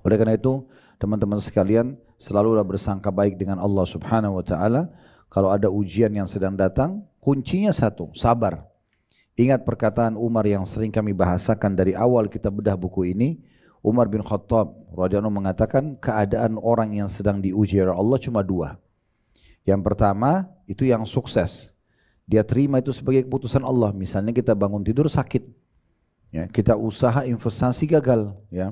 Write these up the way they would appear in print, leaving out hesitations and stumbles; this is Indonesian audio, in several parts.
Oleh karena itu, teman-teman sekalian, selalulah bersangka baik dengan Allah Subhanahu wa taala. Kalau ada ujian yang sedang datang, kuncinya satu, sabar. Ingat perkataan Umar yang sering kami bahasakan dari awal kita bedah buku ini. Umar bin Khattab radhiyallahu anhu mengatakan keadaan orang yang sedang diuji oleh Allah cuma dua. Yang pertama itu yang sukses. Dia terima itu sebagai keputusan Allah. Misalnya kita bangun tidur sakit, ya, kita usaha investasi gagal, ya.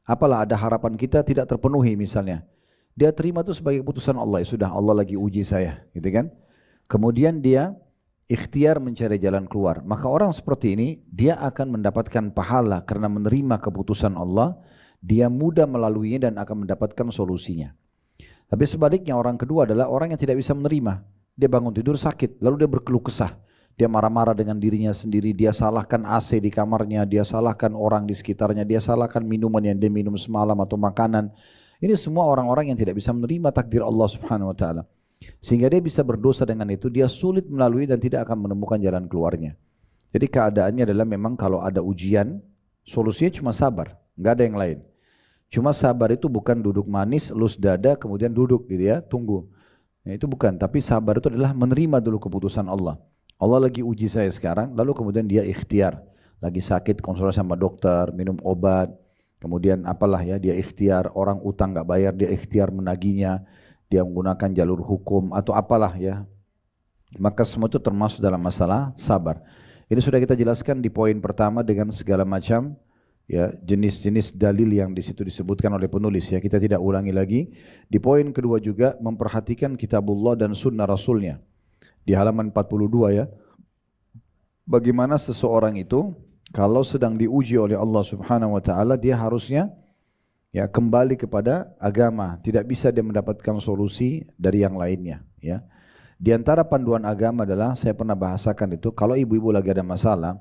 Apalah ada harapan kita tidak terpenuhi misalnya. Dia terima itu sebagai keputusan Allah. Ya sudah, Allah lagi uji saya, gitu kan? Kemudian dia ikhtiar mencari jalan keluar. Maka orang seperti ini dia akan mendapatkan pahala karena menerima keputusan Allah. Dia mudah melaluinya dan akan mendapatkan solusinya. Tapi sebaliknya orang kedua adalah orang yang tidak bisa menerima. Dia bangun tidur sakit, lalu dia berkeluh kesah. Dia marah-marah dengan dirinya sendiri, dia salahkan AC di kamarnya, dia salahkan orang di sekitarnya, dia salahkan minuman yang dia minum semalam atau makanan. Ini semua orang-orang yang tidak bisa menerima takdir Allah Subhanahu wa taala. Sehingga dia bisa berdosa dengan itu, dia sulit melalui dan tidak akan menemukan jalan keluarnya. Jadi keadaannya adalah memang kalau ada ujian, solusinya cuma sabar, nggak ada yang lain. Cuma sabar itu bukan duduk manis, elus dada, kemudian duduk gitu ya, tunggu. Nah, itu bukan, tapi sabar itu adalah menerima dulu keputusan Allah. Allah lagi uji saya sekarang, lalu kemudian dia ikhtiar. Lagi sakit, konsultasi sama dokter, minum obat, kemudian apalah ya, dia ikhtiar, orang utang nggak bayar, dia ikhtiar menagihnya, dia menggunakan jalur hukum atau apalah ya. Maka semua itu termasuk dalam masalah sabar. Ini sudah kita jelaskan di poin pertama dengan segala macam ya jenis-jenis dalil yang di situ disebutkan oleh penulis ya, kita tidak ulangi lagi. Di poin kedua juga memperhatikan kitabullah dan sunnah rasulnya. Di halaman 42 ya, bagaimana seseorang itu kalau sedang diuji oleh Allah Subhanahu wa taala, dia harusnya ya kembali kepada agama, tidak bisa dia mendapatkan solusi dari yang lainnya ya. Di antara panduan agama adalah, saya pernah bahasakan itu, kalau ibu-ibu lagi ada masalah,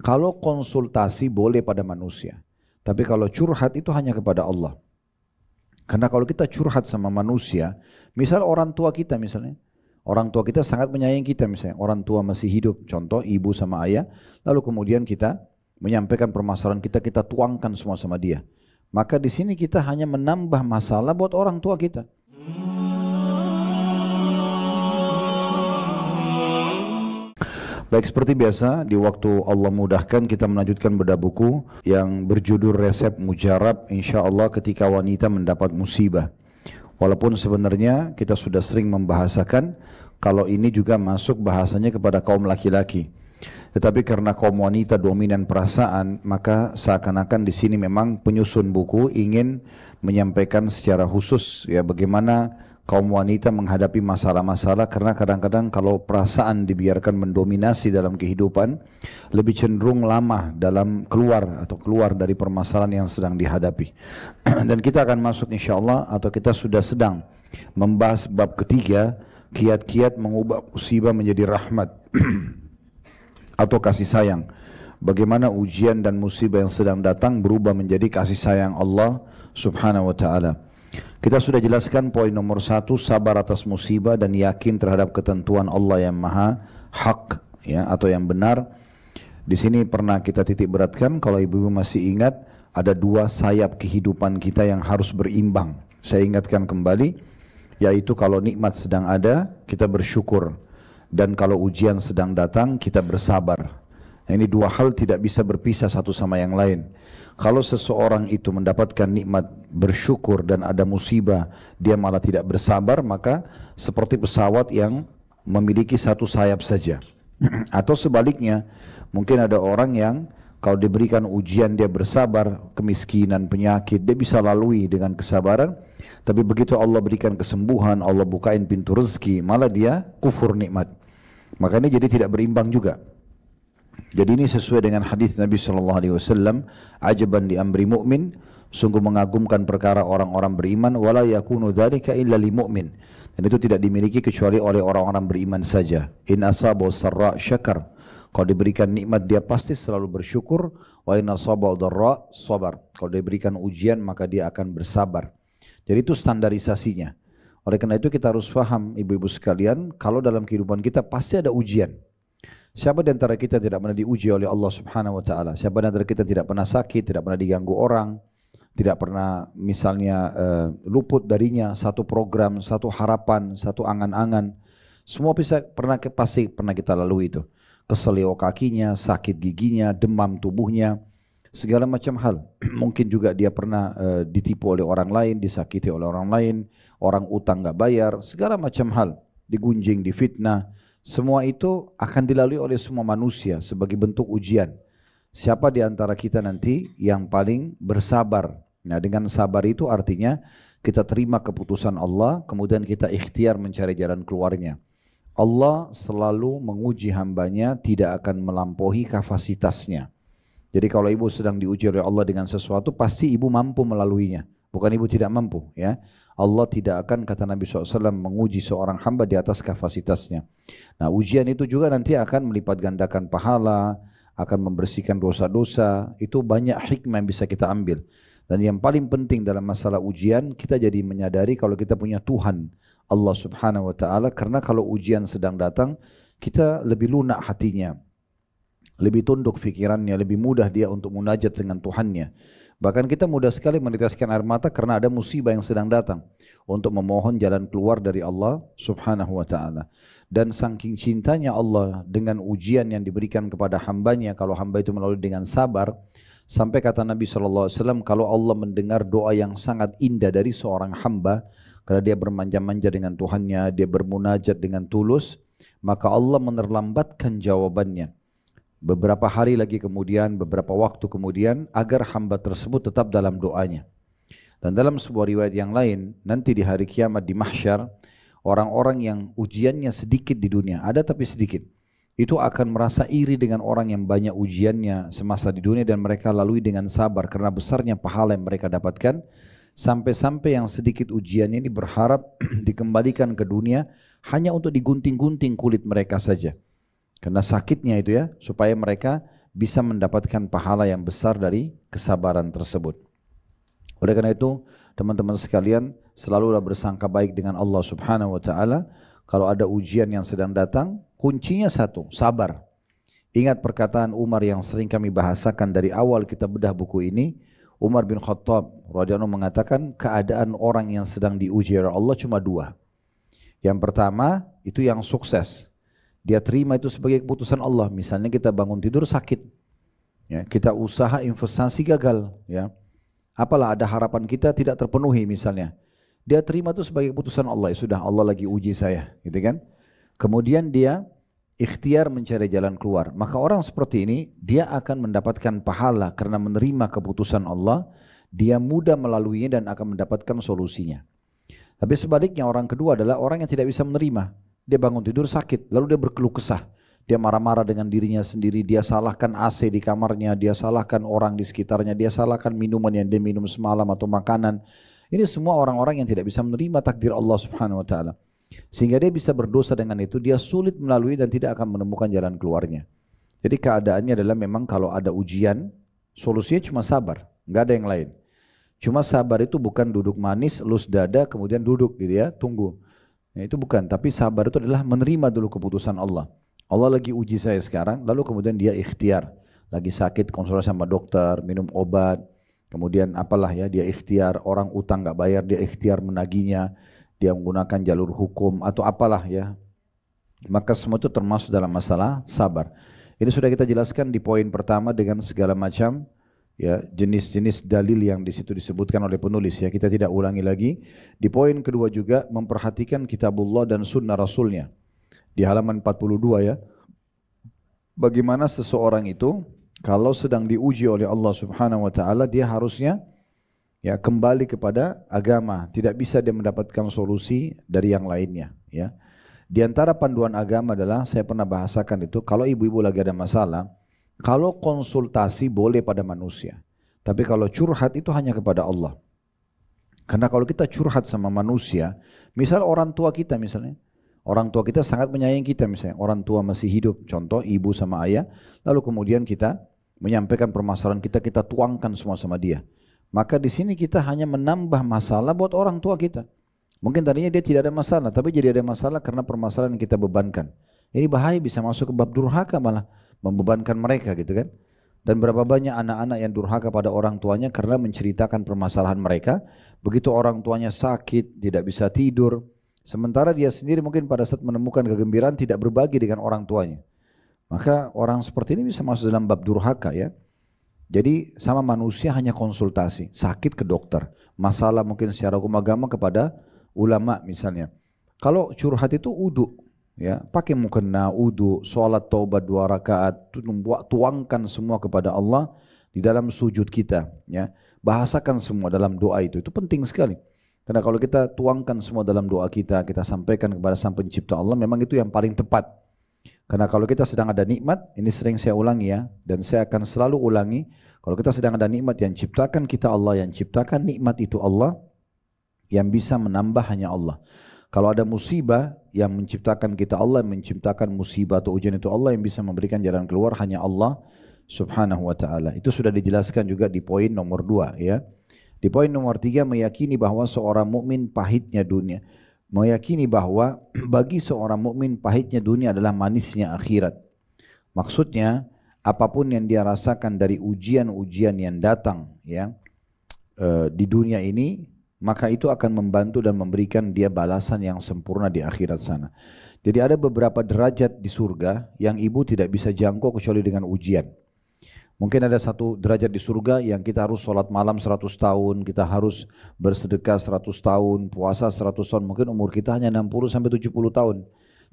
kalau konsultasi boleh pada manusia, tapi kalau curhat itu hanya kepada Allah. Karena kalau kita curhat sama manusia, misal orang tua kita misalnya, orang tua kita sangat menyayangi kita misalnya, orang tua masih hidup, contoh ibu sama ayah, lalu kemudian kita menyampaikan permasalahan kita, kita tuangkan semua sama dia. Maka di sini kita hanya menambah masalah buat orang tua kita. Baik, seperti biasa di waktu Allah mudahkan kita melanjutkan bedah buku yang berjudul Resep Mujarab, insyaAllah ketika wanita mendapat musibah. Walaupun sebenarnya kita sudah sering membahasakan kalau ini juga masuk bahasanya kepada kaum laki-laki. Tetapi karena kaum wanita dominan perasaan, maka seakan-akan di sini memang penyusun buku ingin menyampaikan secara khusus ya bagaimana kaum wanita menghadapi masalah-masalah, karena kadang-kadang kalau perasaan dibiarkan mendominasi dalam kehidupan, lebih cenderung lama dalam keluar dari permasalahan yang sedang dihadapi. Dan kita akan masuk insyaAllah, atau kita sudah sedang membahas bab ketiga, kiat-kiat mengubah musibah menjadi rahmat atau kasih sayang. Bagaimana ujian dan musibah yang sedang datang berubah menjadi kasih sayang Allah Subhanahu wa ta'ala. Kita sudah jelaskan poin nomor 1, sabar atas musibah dan yakin terhadap ketentuan Allah yang maha hak ya, atau yang benar. Di sini pernah kita titik beratkan, kalau ibu-ibu masih ingat, ada 2 sayap kehidupan kita yang harus berimbang. Saya ingatkan kembali, yaitu kalau nikmat sedang ada, kita bersyukur, dan kalau ujian sedang datang, kita bersabar. Nah, ini 2 hal tidak bisa berpisah satu sama yang lain. Kalau seseorang itu mendapatkan nikmat, bersyukur, dan ada musibah, dia malah tidak bersabar, maka seperti pesawat yang memiliki 1 sayap saja. Atau sebaliknya, mungkin ada orang yang kalau diberikan ujian dia bersabar, kemiskinan, penyakit, dia bisa lalui dengan kesabaran. Tapi begitu Allah berikan kesembuhan, Allah bukain pintu rezeki, malah dia kufur nikmat. Makanya jadi tidak berimbang juga. Jadi ini sesuai dengan hadis Nabi SAW, ajaban di amri mu'min, sungguh mengagumkan perkara orang-orang beriman, wala yakunu dzalika illa li mu'min. Dan itu tidak dimiliki kecuali oleh orang-orang beriman saja. In asabahu sarra syakar. Kalau diberikan nikmat dia pasti selalu bersyukur. Wa in asabahu dharra sabar. Kalau diberikan ujian maka dia akan bersabar. Jadi itu standarisasinya. Oleh karena itu kita harus paham ibu-ibu sekalian, kalau dalam kehidupan kita pasti ada ujian. Siapa di antara kita tidak pernah diuji oleh Allah Subhanahu wa taala? Siapa di antara kita tidak pernah sakit, tidak pernah diganggu orang, tidak pernah misalnya luput darinya satu program, satu harapan, satu angan-angan. Semua pasti pernah kita lalui itu. Keselio kakinya, sakit giginya, demam tubuhnya, segala macam hal. Mungkin juga dia pernah ditipu oleh orang lain, disakiti oleh orang lain, orang utang nggak bayar, segala macam hal, digunjing, difitnah. Semua itu akan dilalui oleh semua manusia sebagai bentuk ujian. Siapa di antara kita nanti yang paling bersabar? Nah, dengan sabar itu artinya kita terima keputusan Allah, kemudian kita ikhtiar mencari jalan keluarnya. Allah selalu menguji hambanya, tidak akan melampaui kapasitasnya. Jadi kalau ibu sedang diuji oleh Allah dengan sesuatu, pasti ibu mampu melaluinya. Bukan ibu tidak mampu, ya. Allah tidak akan, kata Nabi SAW, menguji seorang hamba di atas kapasitasnya. Nah, ujian itu juga nanti akan melipat gandakan pahala, akan membersihkan dosa-dosa. Itu banyak hikmah yang bisa kita ambil. Dan yang paling penting dalam masalah ujian, kita jadi menyadari kalau kita punya Tuhan, Allah Subhanahu wa Ta'ala. Karena kalau ujian sedang datang, kita lebih lunak hatinya, lebih tunduk fikirannya, lebih mudah dia untuk munajat dengan Tuhannya. Bahkan kita mudah sekali meneteskan air mata karena ada musibah yang sedang datang, untuk memohon jalan keluar dari Allah Subhanahu wa Ta'ala. Dan saking cintanya Allah dengan ujian yang diberikan kepada hambanya, kalau hamba itu melalui dengan sabar, sampai kata Nabi SAW, kalau Allah mendengar doa yang sangat indah dari seorang hamba, karena dia bermanja-manja dengan Tuhannya, dia bermunajat dengan tulus, maka Allah menerlambatkan jawabannya beberapa hari lagi kemudian, beberapa waktu kemudian, agar hamba tersebut tetap dalam doanya. Dan dalam sebuah riwayat yang lain, nanti di hari kiamat di mahsyar, orang-orang yang ujiannya sedikit di dunia, ada tapi sedikit, itu akan merasa iri dengan orang yang banyak ujiannya semasa di dunia dan mereka lalui dengan sabar karena besarnya pahala yang mereka dapatkan. Sampai-sampai yang sedikit ujiannya ini berharap dikembalikan ke dunia hanya untuk digunting-gunting kulit mereka saja. Karena sakitnya itu ya, supaya mereka bisa mendapatkan pahala yang besar dari kesabaran tersebut. Oleh karena itu, teman-teman sekalian, selalulah bersangka baik dengan Allah Subhanahu wa Ta'ala. Kalau ada ujian yang sedang datang, kuncinya satu, sabar. Ingat perkataan Umar yang sering kami bahasakan dari awal kita bedah buku ini. Umar bin Khattab radhiyallahu anhu mengatakan, keadaan orang yang sedang diuji oleh Allah cuma dua. Yang pertama, itu yang sukses. Dia terima itu sebagai keputusan Allah. Misalnya kita bangun tidur sakit, ya, kita usaha investasi gagal, ya, apalah ada harapan kita tidak terpenuhi misalnya. Dia terima itu sebagai keputusan Allah. Ya sudah, Allah lagi uji saya, gitu kan? Kemudian dia ikhtiar mencari jalan keluar. Maka orang seperti ini dia akan mendapatkan pahala karena menerima keputusan Allah. Dia mudah melaluinya dan akan mendapatkan solusinya. Tapi sebaliknya orang kedua adalah orang yang tidak bisa menerima. Dia bangun tidur sakit, lalu dia berkeluh kesah. Dia marah-marah dengan dirinya sendiri, dia salahkan AC di kamarnya, dia salahkan orang di sekitarnya, dia salahkan minuman yang dia minum semalam atau makanan. Ini semua orang-orang yang tidak bisa menerima takdir Allah Subhanahu wa Ta'ala. Sehingga dia bisa berdosa dengan itu, dia sulit melalui dan tidak akan menemukan jalan keluarnya. Jadi keadaannya adalah memang kalau ada ujian, solusinya cuma sabar, nggak ada yang lain. Cuma sabar itu bukan duduk manis, elus dada, kemudian duduk gitu ya, tunggu. Nah, itu bukan, tapi sabar itu adalah menerima dulu keputusan Allah. Allah lagi uji saya sekarang, lalu kemudian dia ikhtiar. Lagi sakit, konsultasi sama dokter, minum obat, kemudian apalah ya, dia ikhtiar. Orang utang nggak bayar, dia ikhtiar menagihnya. Dia menggunakan jalur hukum atau apalah ya. Maka semua itu termasuk dalam masalah sabar. Ini sudah kita jelaskan di poin pertama dengan segala macam ya jenis-jenis dalil yang di situ disebutkan oleh penulis ya, kita tidak ulangi lagi. Di poin kedua juga memperhatikan kitabullah dan sunnah rasulnya di halaman 42 ya, bagaimana seseorang itu kalau sedang diuji oleh Allah Subhanahu wa Ta'ala, dia harusnya ya kembali kepada agama, tidak bisa dia mendapatkan solusi dari yang lainnya ya. Di antara panduan agama adalah, saya pernah bahasakan itu, kalau ibu-ibu lagi ada masalah, kalau konsultasi boleh pada manusia, tapi kalau curhat itu hanya kepada Allah. Karena kalau kita curhat sama manusia, misal orang tua kita misalnya, orang tua kita sangat menyayangi kita misalnya, orang tua masih hidup, contoh ibu sama ayah, lalu kemudian kita menyampaikan permasalahan kita, kita tuangkan semua sama dia. Maka di sini kita hanya menambah masalah buat orang tua kita. Mungkin tadinya dia tidak ada masalah, tapi jadi ada masalah karena permasalahan yang kita bebankan. Ini bahaya, bisa masuk ke bab durhaka malah, membebankan mereka gitu kan. Dan berapa banyak anak-anak yang durhaka pada orang tuanya karena menceritakan permasalahan mereka. Begitu orang tuanya sakit, tidak bisa tidur. Sementara dia sendiri mungkin pada saat menemukan kegembiraan tidak berbagi dengan orang tuanya. Maka orang seperti ini bisa masuk dalam bab durhaka ya. Jadi sama manusia hanya konsultasi, sakit ke dokter. Masalah mungkin secara hukum agama kepada ulama misalnya. Kalau curhat itu wudu. Ya, pakai mukena, wudu, sholat taubat 2 rakaat, tuangkan semua kepada Allah di dalam sujud kita. Ya, bahasakan semua dalam doa itu penting sekali. Karena kalau kita tuangkan semua dalam doa kita, kita sampaikan kepada Sang Pencipta Allah, memang itu yang paling tepat. Karena kalau kita sedang ada nikmat, ini sering saya ulangi ya, dan saya akan selalu ulangi, kalau kita sedang ada nikmat yang ciptakan kita Allah, yang ciptakan nikmat itu Allah, yang bisa menambah hanya Allah. Kalau ada musibah yang menciptakan kita Allah, yang menciptakan musibah atau ujian itu Allah, yang bisa memberikan jalan keluar hanya Allah subhanahu wa ta'ala. Itu sudah dijelaskan juga di poin nomor 2 ya. Di poin nomor 3, meyakini bahwa seorang mukmin pahitnya dunia. Meyakini bahwa bagi seorang mukmin pahitnya dunia adalah manisnya akhirat. Maksudnya apapun yang dia rasakan dari ujian-ujian yang datang ya di dunia ini, maka itu akan membantu dan memberikan dia balasan yang sempurna di akhirat sana. Jadi ada beberapa derajat di surga yang ibu tidak bisa jangkau kecuali dengan ujian. Mungkin ada satu derajat di surga yang kita harus sholat malam 100 tahun, kita harus bersedekah 100 tahun, puasa 100 tahun, mungkin umur kita hanya 60-70 tahun.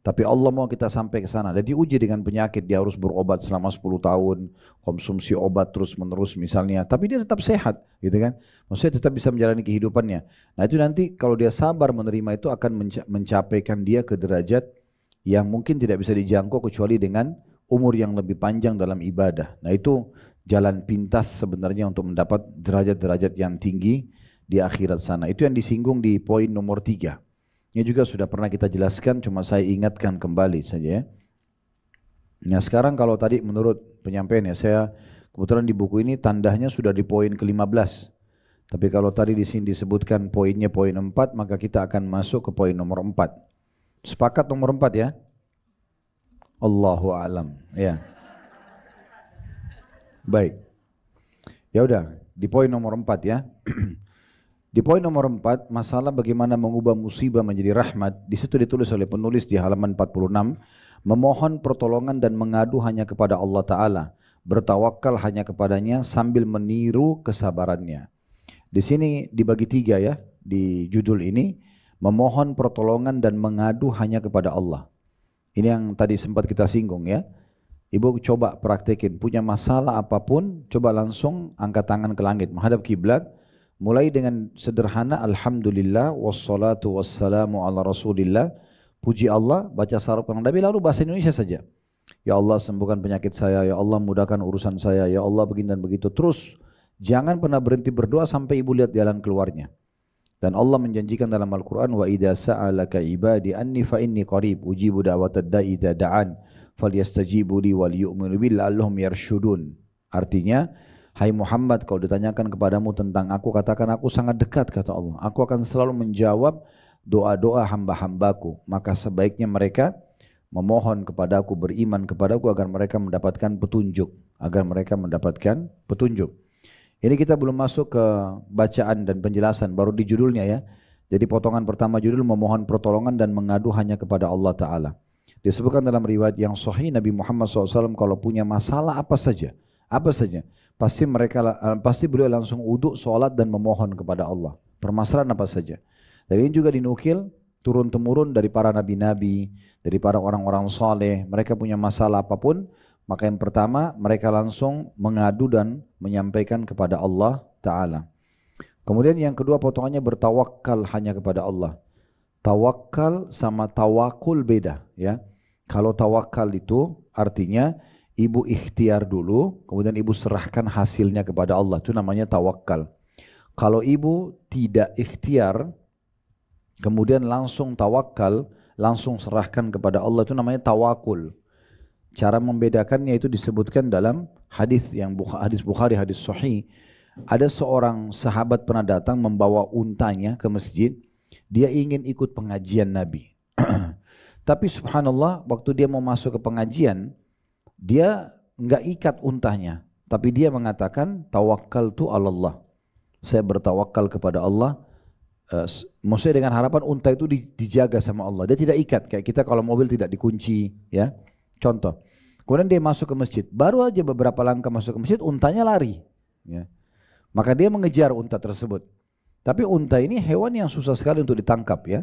Tapi Allah mau kita sampai ke sana. Dan diuji dengan penyakit, dia harus berobat selama 10 tahun, konsumsi obat terus-menerus misalnya. Tapi dia tetap sehat, gitu kan? Maksudnya tetap bisa menjalani kehidupannya. Nah itu nanti kalau dia sabar menerima itu akan mencapaikan dia ke derajat yang mungkin tidak bisa dijangkau kecuali dengan umur yang lebih panjang dalam ibadah. Nah itu jalan pintas sebenarnya untuk mendapat derajat-derajat yang tinggi di akhirat sana. Itu yang disinggung di poin nomor 3. Ini juga sudah pernah kita jelaskan, cuma saya ingatkan kembali saja ya. Nah sekarang kalau tadi menurut penyampaian ya, saya kebetulan di buku ini tandanya sudah di poin ke-15. Tapi kalau tadi di sini disebutkan poinnya poin 4, maka kita akan masuk ke poin nomor 4. Sepakat nomor 4 ya? Allahu a'lam. Ya. Baik. Ya udah, di poin nomor 4 ya. Di poin nomor 4, masalah bagaimana mengubah musibah menjadi rahmat. Di situ ditulis oleh penulis di halaman 46, memohon pertolongan dan mengadu hanya kepada Allah Ta'ala, bertawakal hanya kepadanya sambil meniru kesabarannya. Di sini dibagi 3 ya, di judul ini, memohon pertolongan dan mengadu hanya kepada Allah. Ini yang tadi sempat kita singgung ya. Ibu coba praktekin, punya masalah apapun, coba langsung angkat tangan ke langit, menghadap kiblat. Mulai dengan sederhana, Alhamdulillah, wassalatu wassalamu ala rasulillah, puji Allah, baca salawat kepada Nabi, lalu bahasa Indonesia saja. Ya Allah sembuhkan penyakit saya, ya Allah mudahkan urusan saya, ya Allah begini dan begitu. Terus, jangan pernah berhenti berdoa sampai ibu lihat jalan keluarnya. Dan Allah menjanjikan dalam Al-Quran, wa idha sa'alaka ibadi anni fa inni qarib, ujibu da'watad da'i idha da'an, falyastajibu li wal yu'minu bil la'allahum yarshudun. Artinya, hai Muhammad, kalau ditanyakan kepadamu tentang aku, katakan aku sangat dekat, kata Allah. Aku akan selalu menjawab doa-doa hamba-hambaku. Maka sebaiknya mereka memohon kepadaku, beriman kepadaku agar mereka mendapatkan petunjuk. Agar mereka mendapatkan petunjuk. Ini kita belum masuk ke bacaan dan penjelasan, baru di judulnya ya. Jadi potongan pertama judul memohon pertolongan dan mengadu hanya kepada Allah Ta'ala. Disebutkan dalam riwayat yang sahih Nabi Muhammad SAW kalau punya masalah apa saja, pasti beliau langsung uduk, sholat dan memohon kepada Allah. Permasalahan apa saja. Dan ini juga dinukil turun-temurun dari para nabi-nabi, dari para orang-orang saleh. Mereka punya masalah apapun, maka yang pertama mereka langsung mengadu dan menyampaikan kepada Allah Ta'ala. Kemudian yang kedua potongannya bertawakal hanya kepada Allah. Tawakal sama tawakul beda ya. Kalau tawakal itu artinya ibu ikhtiar dulu, kemudian ibu serahkan hasilnya kepada Allah. Itu namanya tawakal. Kalau ibu tidak ikhtiar, kemudian langsung tawakal, langsung serahkan kepada Allah, itu namanya tawakul. Cara membedakannya itu disebutkan dalam hadis yang hadis Bukhari, hadis sahih. Ada seorang sahabat pernah datang membawa untanya ke masjid. Dia ingin ikut pengajian Nabi. Tapi subhanallah, waktu dia mau masuk ke pengajian, dia nggak ikat untanya, Tapi dia mengatakan tawakkaltu 'ala Allah. Saya bertawakal kepada Allah. Maksudnya dengan harapan unta itu dijaga sama Allah. Dia tidak ikat kayak kita kalau mobil tidak dikunci, ya. Contoh. Kemudian dia masuk ke masjid. Baru aja beberapa langkah masuk ke masjid, untanya lari. Ya. Maka dia mengejar unta tersebut. Tapi unta ini hewan yang susah sekali untuk ditangkap, ya.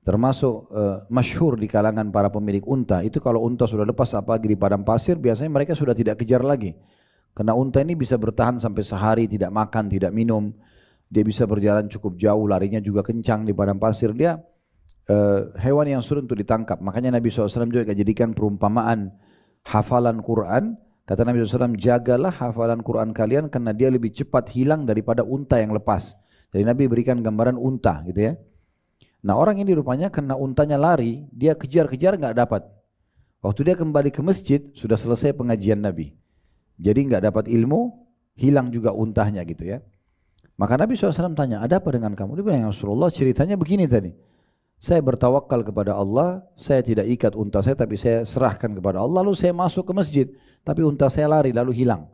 Termasuk masyhur di kalangan para pemilik unta. Itu kalau unta sudah lepas apalagi di padang pasir, biasanya mereka sudah tidak kejar lagi. Karena unta ini bisa bertahan sampai sehari tidak makan, tidak minum. Dia bisa berjalan cukup jauh, larinya juga kencang di padang pasir. Dia hewan yang sulit untuk ditangkap. Makanya Nabi SAW juga jadikan perumpamaan hafalan Quran. Kata Nabi SAW, jagalah hafalan Quran kalian karena dia lebih cepat hilang daripada unta yang lepas. Jadi Nabi berikan gambaran unta gitu ya. Nah orang ini rupanya karena untanya lari, dia kejar-kejar nggak dapat. Waktu dia kembali ke masjid, sudah selesai pengajian Nabi. Jadi nggak dapat ilmu, hilang juga untanya gitu ya. Maka Nabi SAW tanya, ada apa dengan kamu? Dia bilang, ya Rasulullah, ceritanya begini tadi. Saya bertawakal kepada Allah, saya tidak ikat unta saya, tapi saya serahkan kepada Allah, lalu saya masuk ke masjid, tapi unta saya lari, lalu hilang.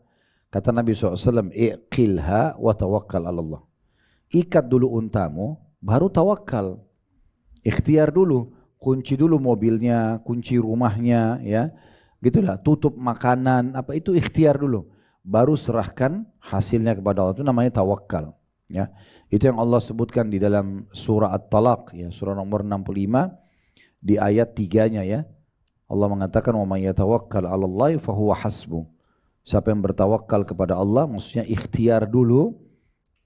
Kata Nabi SAW, iqilha wa tawakkal ala Allah. Ikat dulu untamu, baru tawakal. Ikhtiar dulu, kunci dulu mobilnya, kunci rumahnya, ya, gitulah. Tutup makanan, apa itu ikhtiar dulu. Baru serahkan hasilnya kepada Allah. Itu namanya tawakal. Ya, itu yang Allah sebutkan di dalam surah At-Talaq, ya, surah nomor 65 di ayat 3-nya ya. Allah mengatakan wa may yatawakkal 'ala Allah fa huwa hasbuh. Siapa yang bertawakal kepada Allah, maksudnya ikhtiar dulu.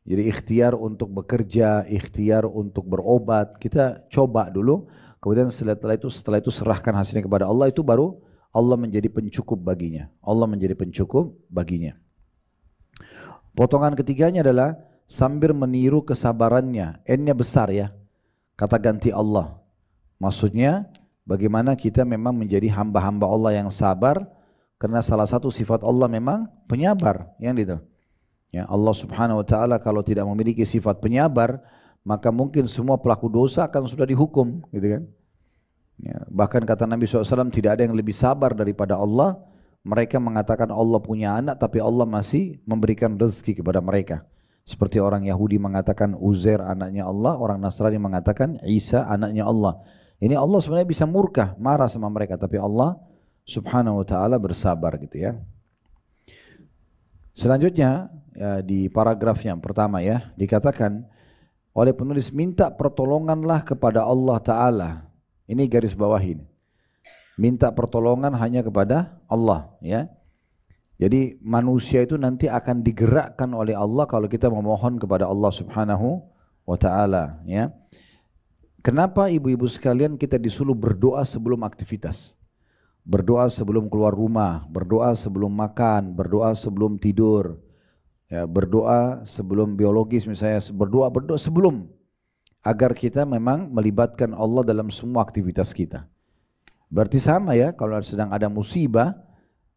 Jadi ikhtiar untuk bekerja, ikhtiar untuk berobat, kita coba dulu. Kemudian setelah itu serahkan hasilnya kepada Allah, itu baru Allah menjadi pencukup baginya. Allah menjadi pencukup baginya. Potongan ketiganya adalah sambil meniru kesabarannya. N-nya besar ya. Kata ganti Allah. Maksudnya bagaimana kita memang menjadi hamba-hamba Allah yang sabar. Karena salah satu sifat Allah memang penyabar. Yang itu. Ya, Allah Subhanahu wa taala kalau tidak memiliki sifat penyabar, maka mungkin semua pelaku dosa akan sudah dihukum, gitu kan? Ya, bahkan kata Nabi SAW, tidak ada yang lebih sabar daripada Allah. Mereka mengatakan Allah punya anak, tapi Allah masih memberikan rezeki kepada mereka. Seperti orang Yahudi mengatakan Uzair anaknya Allah, orang Nasrani mengatakan Isa anaknya Allah. Ini Allah sebenarnya bisa murka, marah sama mereka, tapi Allah Subhanahu wa taala bersabar gitu ya. Selanjutnya ya, di paragraf yang pertama ya, dikatakan oleh penulis, minta pertolonganlah kepada Allah Ta'ala. Ini garis bawahin. Minta pertolongan hanya kepada Allah ya. Jadi manusia itu nanti akan digerakkan oleh Allah kalau kita memohon kepada Allah Subhanahu wa Ta'ala ya. Kenapa ibu-ibu sekalian kita disuruh berdoa sebelum aktivitas? Berdoa sebelum keluar rumah, berdoa sebelum makan, berdoa sebelum tidur, ya, berdoa sebelum biologis misalnya, berdoa sebelum, agar kita memang melibatkan Allah dalam semua aktivitas kita. Berarti sama ya, kalau sedang ada musibah,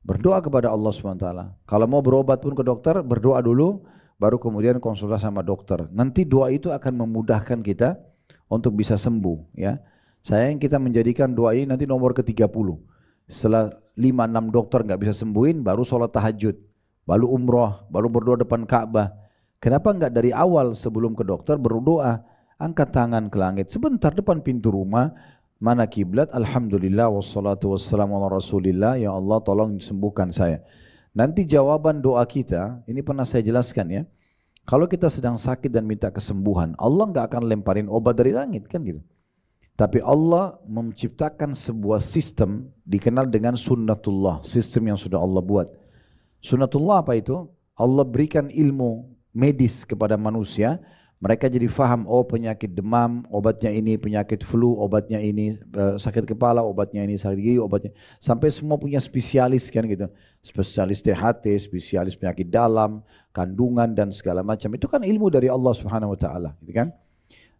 berdoa kepada Allah SWT. Kalau mau berobat pun ke dokter, berdoa dulu, baru kemudian konsultasi sama dokter. Nanti doa itu akan memudahkan kita untuk bisa sembuh ya. Sayang kita menjadikan doa ini nanti nomor ke-30. Setelah 5-6 dokter nggak bisa sembuhin, baru sholat tahajud, baru umroh, baru berdoa depan Ka'bah. Kenapa nggak dari awal sebelum ke dokter berdoa, angkat tangan ke langit sebentar depan pintu rumah, mana kiblat, alhamdulillah wassalatu wassalamu ala rasulillah, ya Allah tolong sembuhkan saya. Nanti jawaban doa kita, ini pernah saya jelaskan ya, kalau kita sedang sakit dan minta kesembuhan, Allah nggak akan lemparin obat dari langit kan gitu. Tapi Allah menciptakan sebuah sistem dikenal dengan sunnatullah, sistem yang sudah Allah buat. Sunnatullah apa itu? Allah berikan ilmu medis kepada manusia, mereka jadi faham, oh penyakit demam, obatnya ini, penyakit flu, obatnya ini, sakit kepala, obatnya ini, sakit gigi, obatnya. Sampai semua punya spesialis kan gitu. Spesialis THT, spesialis penyakit dalam, kandungan dan segala macam. Itu kan ilmu dari Allah Subhanahu wa taala, gitu kan?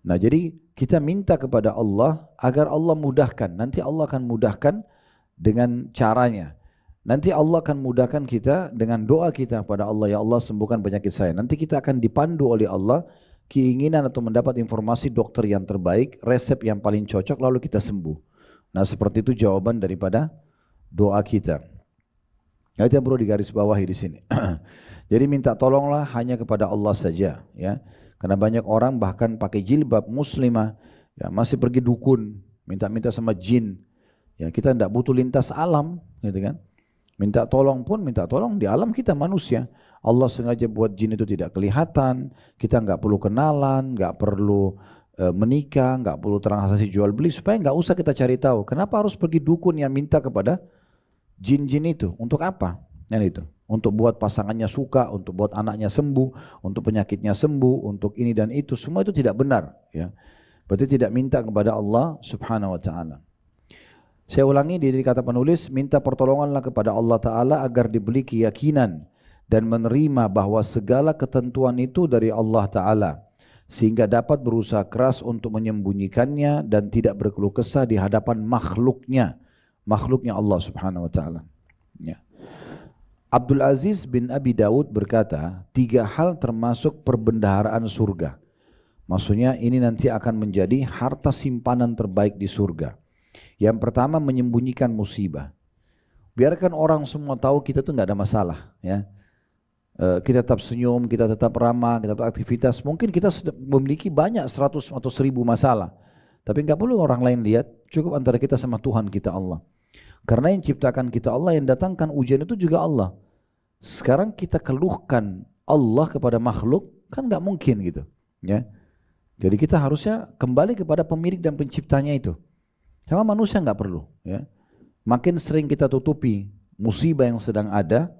Nah jadi kita minta kepada Allah agar Allah mudahkan. Nanti Allah akan mudahkan dengan caranya. Nanti Allah akan mudahkan kita dengan doa kita kepada Allah, ya Allah sembuhkan penyakit saya. Nanti kita akan dipandu oleh Allah keinginan atau mendapat informasi dokter yang terbaik, resep yang paling cocok, lalu kita sembuh. Nah seperti itu jawaban daripada doa kita. Nah, itu yang perlu digarisbawahi di sini. Jadi minta tolonglah hanya kepada Allah saja, ya. Karena banyak orang bahkan pakai jilbab muslimah, ya masih pergi dukun, minta-minta sama jin. Ya kita tidak butuh lintas alam, gitu kan? Minta tolong pun minta tolong di alam kita manusia. Allah sengaja buat jin itu tidak kelihatan, kita nggak perlu kenalan, nggak perlu menikah, nggak perlu transaksi jual beli supaya nggak usah kita cari tahu. Kenapa harus pergi dukun yang minta kepada jin-jin itu? Untuk apa? Yang itu. Untuk buat pasangannya suka, untuk buat anaknya sembuh, untuk penyakitnya sembuh, untuk ini dan itu. Semua itu tidak benar. Ya. Berarti tidak minta kepada Allah Subhanahu Wa Taala. Saya ulangi dari kata penulis, minta pertolonganlah kepada Allah Ta'ala agar diberi keyakinan dan menerima bahwa segala ketentuan itu dari Allah Ta'ala, sehingga dapat berusaha keras untuk menyembunyikannya dan tidak berkeluh kesah di hadapan makhluknya Allah Subhanahu Wa Ta'ala. Ya. Abdul Aziz bin Abi Dawud berkata, 3 hal termasuk perbendaharaan surga. Maksudnya ini nanti akan menjadi harta simpanan terbaik di surga. Yang pertama, menyembunyikan musibah. Biarkan orang semua tahu kita tuh nggak ada masalah, ya. Kita tetap senyum, kita tetap ramah, kita tetap aktivitas. Mungkin kita sudah memiliki banyak 100 atau 1000 masalah, tapi nggak perlu orang lain lihat. Cukup antara kita sama Tuhan kita Allah. Karena yang ciptakan kita Allah, yang datangkan ujian itu juga Allah. Sekarang kita keluhkan Allah kepada makhluk kan nggak mungkin gitu, ya. Jadi kita harusnya kembali kepada pemilik dan penciptanya itu. Sama manusia nggak perlu, ya. Makin sering kita tutupi musibah yang sedang ada,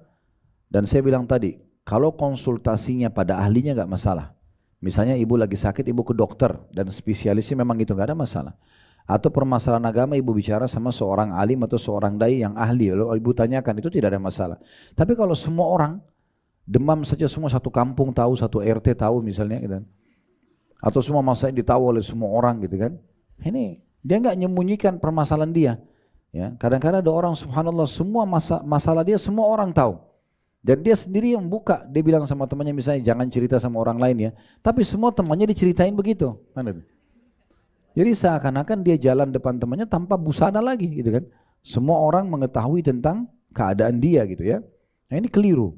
dan saya bilang tadi, kalau konsultasinya pada ahlinya nggak masalah. Misalnya ibu lagi sakit, ibu ke dokter dan spesialisnya memang itu nggak ada masalah. Atau permasalahan agama ibu bicara sama seorang alim atau seorang dai yang ahli, lalu ibu tanyakan, itu tidak ada masalah. Tapi kalau semua orang demam saja, semua satu kampung tahu, satu RT tahu misalnya, gitu, atau semua masalah ditahu oleh semua orang, gitu kan? Ini dia nggak menyembunyikan permasalahan dia. Ya, kadang-kadang ada orang subhanallah semua masalah dia semua orang tahu. Dan dia sendiri yang buka, dia bilang sama temannya misalnya jangan cerita sama orang lain ya. Tapi semua temannya diceritain begitu. Jadi seakan-akan dia jalan depan temannya tanpa busana lagi gitu kan. Semua orang mengetahui tentang keadaan dia gitu ya. Nah ini keliru.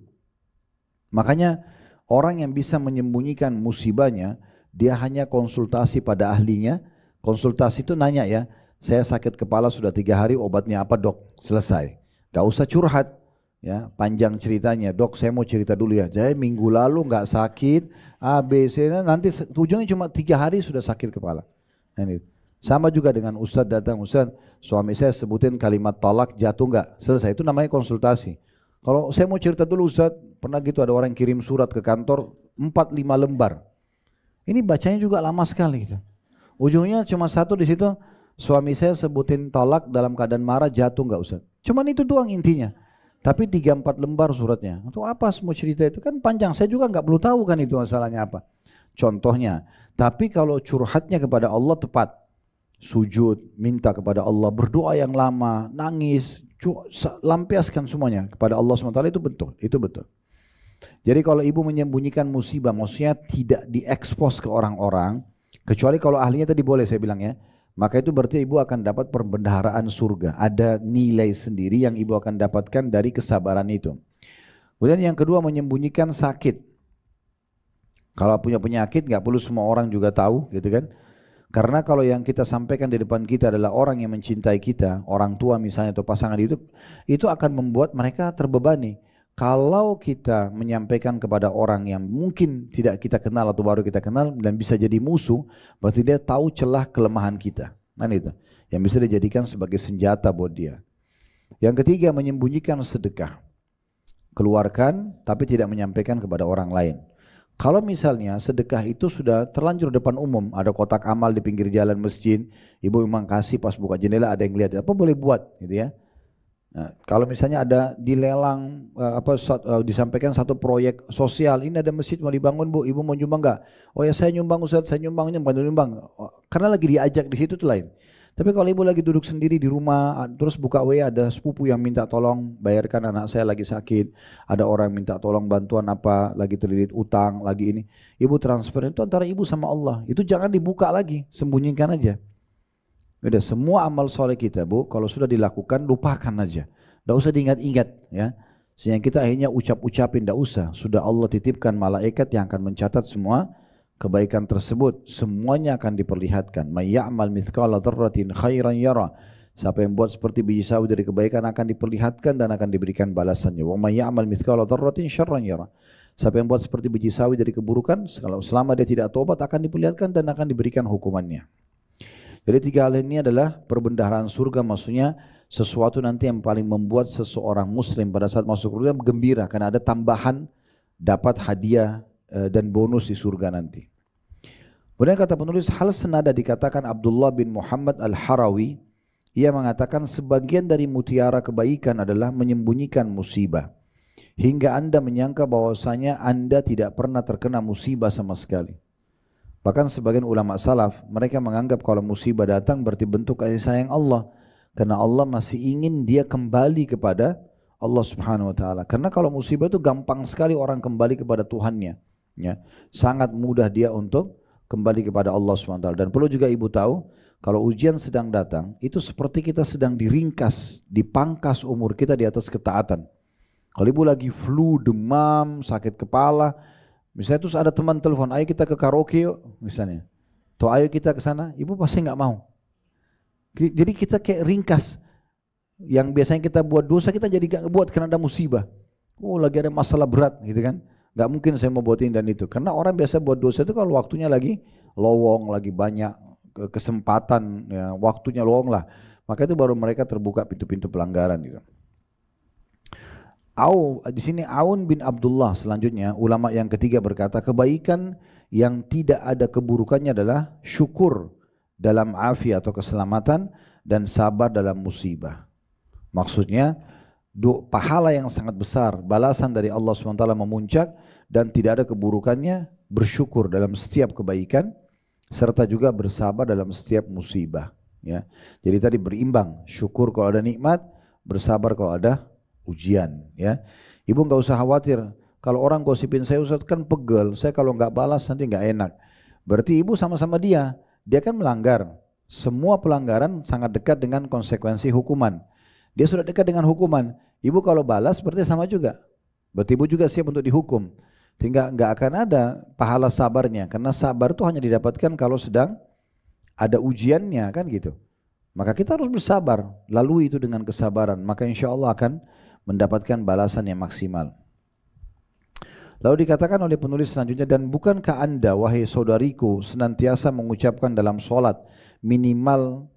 Makanya orang yang bisa menyembunyikan musibahnya, dia hanya konsultasi pada ahlinya. Konsultasi itu nanya ya, saya sakit kepala sudah 3 hari, obatnya apa dok? Selesai. Gak usah curhat, ya panjang ceritanya. Dok saya mau cerita dulu ya, saya minggu lalu gak sakit, A, B, C, nanti ujungnya cuma 3 hari sudah sakit kepala. Ini. Sama juga dengan Ustadz datang, Ustadz suami saya sebutin kalimat talak jatuh gak? Selesai, itu namanya konsultasi. Kalau saya mau cerita dulu Ustadz, pernah gitu ada orang kirim surat ke kantor, 4-5 lembar. Ini bacanya juga lama sekali gitu. Ujungnya cuma satu di situ, suami saya sebutin talak dalam keadaan marah jatuh nggak Ustaz. Cuman itu doang intinya. Tapi 3-4 lembar suratnya. Untuk apa semua cerita itu kan panjang. Saya juga nggak perlu tahu kan itu masalahnya apa. Contohnya. Tapi kalau curhatnya kepada Allah tepat, sujud, minta kepada Allah, berdoa yang lama, nangis, lampiaskan semuanya kepada Allah SWT itu betul. Itu betul. Jadi kalau ibu menyembunyikan musibah, maksudnya tidak diekspos ke orang-orang. Kecuali kalau ahlinya tadi boleh saya bilang ya, maka itu berarti ibu akan dapat perbendaharaan surga. Ada nilai sendiri yang ibu akan dapatkan dari kesabaran itu. Kemudian yang kedua, menyembunyikan sakit. Kalau punya penyakit nggak perlu semua orang juga tahu gitu kan. Karena kalau yang kita sampaikan di depan kita adalah orang yang mencintai kita, orang tua misalnya atau pasangan hidup, itu akan membuat mereka terbebani. Kalau kita menyampaikan kepada orang yang mungkin tidak kita kenal atau baru kita kenal dan bisa jadi musuh, berarti dia tahu celah kelemahan kita. Nah itu yang bisa dijadikan sebagai senjata buat dia. Yang ketiga, menyembunyikan sedekah. Keluarkan tapi tidak menyampaikan kepada orang lain. Kalau misalnya sedekah itu sudah terlanjur depan umum, ada kotak amal di pinggir jalan masjid, ibu memang kasih pas buka jendela ada yang lihat, apa boleh buat gitu ya. Nah, kalau misalnya ada dilelang disampaikan satu proyek sosial, ini ada masjid mau dibangun bu, ibu mau nyumbang nggak? Oh ya saya nyumbang Ustaz, saya nyumbang. Karena lagi diajak di situ tuh lain. Tapi kalau ibu lagi duduk sendiri di rumah, terus buka WA ada sepupu yang minta tolong bayarkan anak saya lagi sakit, ada orang yang minta tolong bantuan apa, lagi terlilit utang, lagi ini, ibu transfer itu antara ibu sama Allah. Itu jangan dibuka lagi, sembunyikan aja. Udah semua amal soleh kita bu, kalau sudah dilakukan lupakan aja, tidak usah diingat-ingat ya. Sehingga kita akhirnya ucap-ucapin, tidak usah. Sudah Allah titipkan malaikat yang akan mencatat semua kebaikan tersebut. Semuanya akan diperlihatkan. May ya'mal mithqala dzarratin khairan yara. Siapa yang buat seperti biji sawi dari kebaikan akan diperlihatkan dan akan diberikan balasannya. Wa may ya'mal mithqala dzarratin syarran yara. Siapa yang buat seperti biji sawi dari keburukan, selama dia tidak tobat akan diperlihatkan dan akan diberikan hukumannya. Jadi 3 hal ini adalah perbendaharaan surga, maksudnya sesuatu nanti yang paling membuat seseorang muslim pada saat masuk surga gembira karena ada tambahan dapat hadiah dan bonus di surga nanti. Kemudian kata penulis, hal senada dikatakan Abdullah bin Muhammad Al-Harawi. Ia mengatakan sebagian dari mutiara kebaikan adalah menyembunyikan musibah hingga Anda menyangka bahwasanya Anda tidak pernah terkena musibah sama sekali. Bahkan sebagian ulama salaf mereka menganggap kalau musibah datang berarti bentuk kasih sayang Allah, karena Allah masih ingin dia kembali kepada Allah Subhanahu wa taala. Karena kalau musibah itu gampang sekali orang kembali kepada Tuhannya, ya. Sangat mudah dia untuk kembali kepada Allah Subhanahu wa taala. Dan perlu juga ibu tahu, kalau ujian sedang datang, itu seperti kita sedang diringkas, dipangkas umur kita di atas ketaatan. Kalau ibu lagi flu, demam, sakit kepala, misalnya terus ada teman telepon, ayo kita ke karaoke yuk, misalnya. Atau ayo kita ke sana, ibu pasti nggak mau. Jadi kita kayak ringkas. Yang biasanya kita buat dosa, kita jadi gak buat karena ada musibah. Oh lagi ada masalah berat gitu kan. Gak mungkin saya mau buat ini dan itu. Karena orang biasa buat dosa itu kalau waktunya lagi lowong, lagi banyak kesempatan, ya, waktunya lowong lah. Maka itu baru mereka terbuka pintu-pintu pelanggaran gitu. Di sini Aun bin Abdullah selanjutnya, ulama yang ketiga berkata, kebaikan yang tidak ada keburukannya adalah syukur dalam afiat atau keselamatan dan sabar dalam musibah. Maksudnya pahala yang sangat besar, balasan dari Allah SWT memuncak dan tidak ada keburukannya, bersyukur dalam setiap kebaikan serta juga bersabar dalam setiap musibah, ya. Jadi tadi berimbang, syukur kalau ada nikmat, bersabar kalau ada ujian, ya. Ibu nggak usah khawatir kalau orang gosipin saya, Ustaz kan pegel, saya kalau nggak balas nanti nggak enak. Berarti ibu sama-sama dia kan melanggar. Semua pelanggaran sangat dekat dengan konsekuensi hukuman. Dia sudah dekat dengan hukuman. Ibu kalau balas berarti sama juga. Berarti ibu juga siap untuk dihukum. Sehingga nggak akan ada pahala sabarnya. Karena sabar itu hanya didapatkan kalau sedang ada ujiannya, kan gitu. Maka kita harus bersabar, lalui itu dengan kesabaran. Maka insya Allah akan mendapatkan balasan yang maksimal. Lalu dikatakan oleh penulis selanjutnya, dan bukankah Anda wahai saudariku senantiasa mengucapkan dalam sholat minimal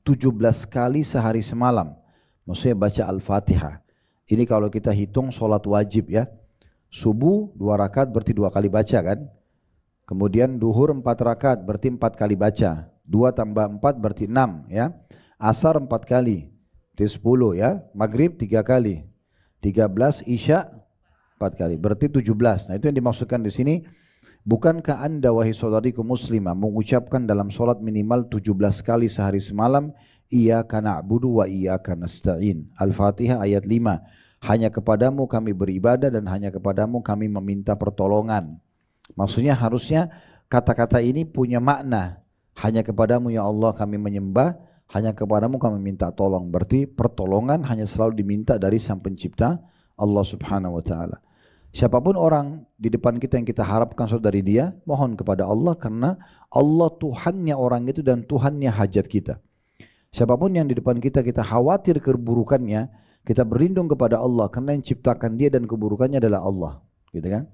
17 kali sehari semalam. Maksudnya baca Al-Fatihah. Ini kalau kita hitung sholat wajib, ya. Subuh 2 rakaat berarti 2 kali baca kan. Kemudian duhur 4 rakaat berarti 4 kali baca. 2 tambah 4 berarti 6, ya. Asar 4 kali, berarti 10, ya. Maghrib 3 kali. 13, Isya 4 kali, berarti 17. Nah itu yang dimaksudkan di sini. Bukankah Anda wahai saudariku muslimah mengucapkan dalam sholat minimal 17 kali sehari semalam, Iyyaka na'budu wa iyyaka nasta'in. Al-Fatihah ayat 5. Hanya kepadamu kami beribadah dan hanya kepadamu kami meminta pertolongan. Maksudnya harusnya kata-kata ini punya makna. Hanya kepadamu ya Allah kami menyembah, hanya kepadamu kami minta tolong. Berarti pertolongan hanya selalu diminta dari Sang Pencipta Allah Subhanahu wa taala. Siapapun orang di depan kita yang kita harapkan sesuatu dari dia, mohon kepada Allah karena Allah Tuhannya orang itu dan Tuhannya hajat kita. Siapapun yang di depan kita khawatir keburukannya, kita berlindung kepada Allah karena yang ciptakan dia dan keburukannya adalah Allah, gitu kan?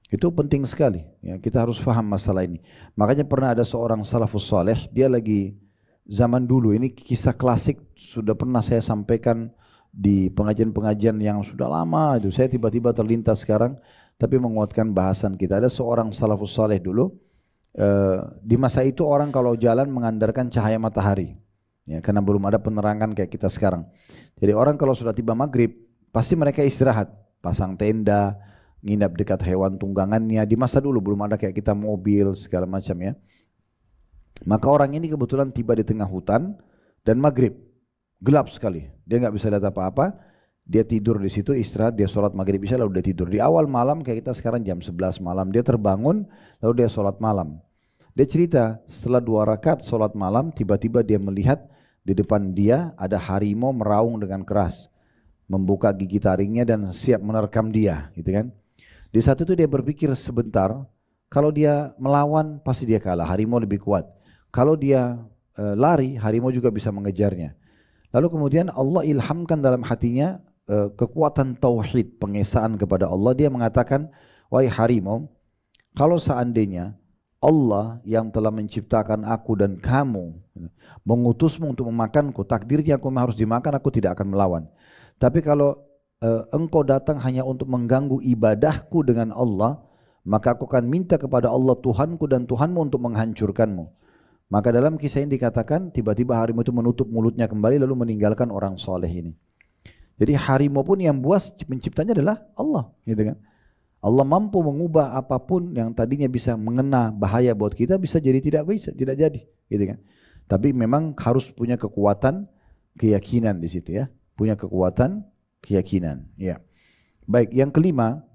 Itu penting sekali, ya, kita harus faham masalah ini. Makanya pernah ada seorang salafus saleh, dia lagi zaman dulu, ini kisah klasik sudah pernah saya sampaikan di pengajian-pengajian yang sudah lama itu. Saya tiba-tiba terlintas sekarang, tapi menguatkan bahasan kita. Ada seorang salafus saleh dulu, di masa itu orang kalau jalan mengandalkan cahaya matahari. Ya, karena belum ada penerangan kayak kita sekarang. Jadi orang kalau sudah tiba maghrib, pasti mereka istirahat, pasang tenda, nginap dekat hewan tunggangannya. Di masa dulu belum ada kayak kita mobil segala macam, ya. Maka orang ini kebetulan tiba di tengah hutan dan maghrib, gelap sekali, dia nggak bisa lihat apa-apa. Dia tidur di situ, istirahat, dia sholat maghrib isya lalu dia tidur. Di awal malam kayak kita sekarang jam 11 malam, dia terbangun lalu dia sholat malam. Dia cerita setelah 2 rakaat sholat malam, tiba-tiba dia melihat di depan dia ada harimau meraung dengan keras. membuka gigi taringnya dan siap menerkam dia, gitu kan. Di saat itu dia berpikir sebentar, kalau dia melawan pasti dia kalah, harimau lebih kuat. Kalau dia lari, harimau juga bisa mengejarnya. Lalu kemudian Allah ilhamkan dalam hatinya kekuatan tauhid, pengesaan kepada Allah. Dia mengatakan, wahai harimau, kalau seandainya Allah yang telah menciptakan aku dan kamu mengutusmu untuk memakanku, takdirnya aku harus dimakan, aku tidak akan melawan. Tapi kalau engkau datang hanya untuk mengganggu ibadahku dengan Allah, maka aku akan minta kepada Allah Tuhanku dan Tuhanmu untuk menghancurkanmu. Maka dalam kisah ini dikatakan tiba-tiba harimau itu menutup mulutnya kembali lalu meninggalkan orang soleh ini. Jadi harimau pun yang buas penciptanya adalah Allah, gitu kan. Allah mampu mengubah apapun yang tadinya bisa mengena bahaya buat kita bisa jadi tidak bisa, tidak jadi, gitu kan. Tapi memang harus punya kekuatan keyakinan di situ ya, punya kekuatan keyakinan. Ya. Baik, yang kelima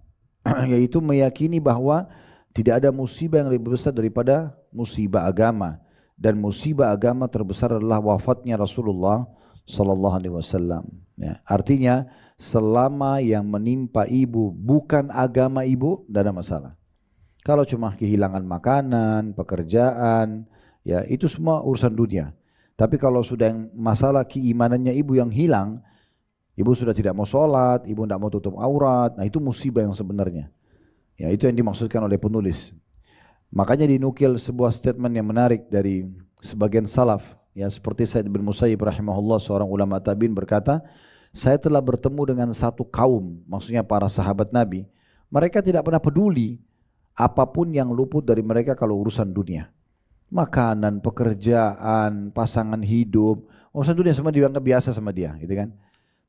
yaitu meyakini bahwa tidak ada musibah yang lebih besar daripada musibah agama, dan musibah agama terbesar adalah wafatnya Rasulullah Sallallahu Alaihi Wasallam. Ya, artinya selama yang menimpa ibu bukan agama ibu, tidak ada masalah. Kalau cuma kehilangan makanan, pekerjaan, ya itu semua urusan dunia. Tapi kalau sudah yang masalah keimanannya ibu yang hilang, ibu sudah tidak mau sholat, ibu tidak mau tutup aurat, nah itu musibah yang sebenarnya. Ya itu yang dimaksudkan oleh penulis. Makanya dinukil sebuah statement yang menarik dari sebagian salaf, ya seperti Sa'id bin Musayyib rahimahullah, seorang ulama tabi'in berkata, saya telah bertemu dengan satu kaum, maksudnya para sahabat Nabi, mereka tidak pernah peduli apapun yang luput dari mereka kalau urusan dunia. Makanan, pekerjaan, pasangan hidup, urusan dunia semua dianggap biasa sama dia, gitu kan.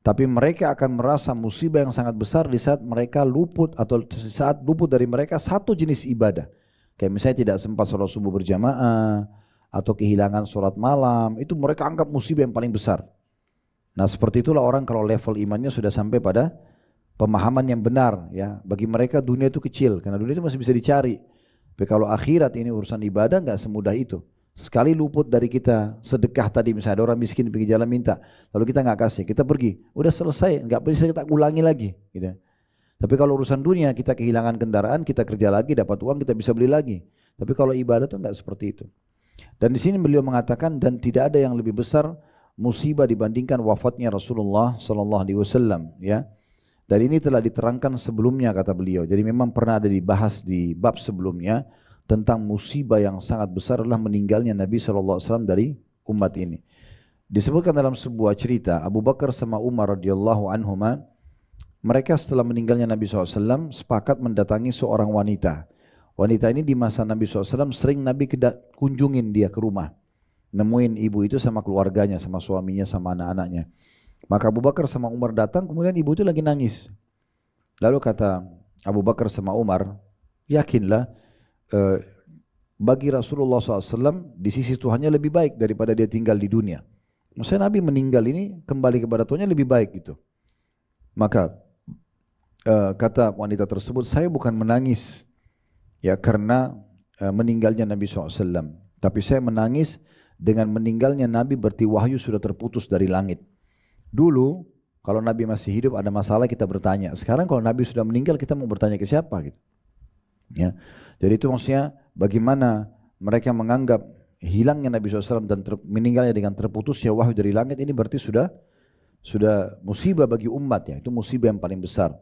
Tapi mereka akan merasa musibah yang sangat besar di saat mereka luput atau saat luput dari mereka satu jenis ibadah. Kayak misalnya tidak sempat sholat subuh berjamaah atau kehilangan sholat malam, itu mereka anggap musibah yang paling besar. Nah seperti itulah orang kalau level imannya sudah sampai pada pemahaman yang benar, ya. Bagi mereka dunia itu kecil karena dunia itu masih bisa dicari. Tapi kalau akhirat ini urusan ibadah nggak semudah itu. Sekali luput dari kita sedekah tadi, misalnya ada orang miskin pergi jalan minta, lalu kita nggak kasih, kita pergi, udah selesai, nggak bisa kita ulangi lagi, gitu. Tapi kalau urusan dunia kita kehilangan kendaraan, kita kerja lagi, dapat uang, kita bisa beli lagi. Tapi kalau ibadah itu nggak seperti itu. Dan di sini beliau mengatakan, dan tidak ada yang lebih besar musibah dibandingkan wafatnya Rasulullah Sallallahu Alaihi Wasallam, ya. Dan ini telah diterangkan sebelumnya kata beliau. Jadi memang pernah ada dibahas di bab sebelumnya tentang musibah yang sangat besar adalah meninggalnya Nabi Sallallahu Alaihi Wasallam dari umat ini. Disebutkan dalam sebuah cerita Abu Bakar sama Umar radhiyallahu anhuma, mereka setelah meninggalnya Nabi SAW sepakat mendatangi seorang wanita. Wanita ini di masa Nabi SAW sering Nabi kunjungin dia ke rumah, nemuin ibu itu sama keluarganya, sama suaminya, sama anak-anaknya. Maka Abu Bakar sama Umar datang, kemudian ibu itu lagi nangis. Lalu kata Abu Bakar sama Umar, yakinlah bagi Rasulullah SAW di sisi Tuhannya lebih baik daripada dia tinggal di dunia. Maksudnya Nabi meninggal ini kembali kepada Tuhannya lebih baik gitu. Maka kata wanita tersebut, saya bukan menangis ya karena meninggalnya Nabi SAW, tapi saya menangis dengan meninggalnya Nabi berarti wahyu sudah terputus dari langit. Dulu kalau Nabi masih hidup ada masalah kita bertanya, sekarang kalau Nabi sudah meninggal kita mau bertanya ke siapa gitu. Ya, jadi itu maksudnya bagaimana mereka menganggap hilangnya Nabi SAW dan meninggalnya dengan terputusnya wahyu dari langit ini berarti sudah musibah bagi umat, ya. Itu musibah yang paling besar.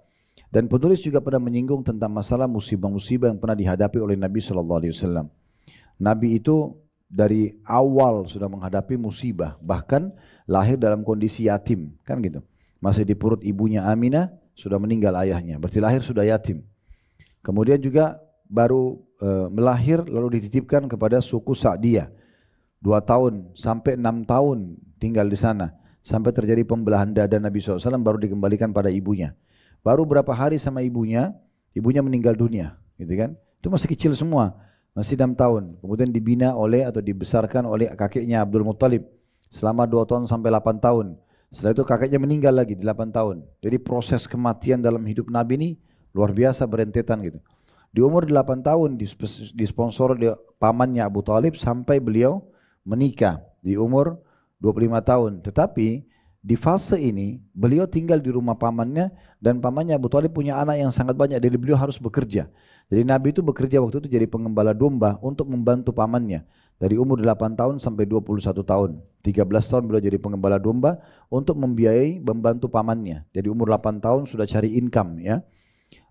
Dan penulis juga pernah menyinggung tentang masalah musibah-musibah yang pernah dihadapi oleh Nabi SAW. Nabi itu dari awal sudah menghadapi musibah, bahkan lahir dalam kondisi yatim, kan gitu. Masih di perut ibunya Aminah, sudah meninggal ayahnya, berarti lahir sudah yatim. Kemudian juga baru melahir lalu dititipkan kepada suku Sa'diyah. 2 tahun sampai 6 tahun tinggal di sana. Sampai terjadi pembelahan dada Nabi SAW baru dikembalikan pada ibunya. Baru berapa hari sama ibunya meninggal dunia, gitu kan? Itu masih kecil semua, masih 6 tahun. Kemudian dibina oleh atau dibesarkan oleh kakeknya Abdul Muttalib selama 2 tahun sampai 8 tahun. Setelah itu kakeknya meninggal lagi di 8 tahun. Jadi proses kematian dalam hidup Nabi ini luar biasa berentetan gitu. Di umur 8 tahun disponsor oleh pamannya Abu Talib sampai beliau menikah di umur 25 tahun. Tetapi Di fase ini beliau tinggal di rumah pamannya dan pamannya Abu Thalib punya anak yang sangat banyak, jadi beliau harus bekerja. Jadi Nabi itu bekerja waktu itu jadi pengembala domba untuk membantu pamannya. Dari umur 8 tahun sampai 21 tahun. 13 tahun beliau jadi pengembala domba untuk membiayai membantu pamannya. Jadi umur 8 tahun sudah cari income ya.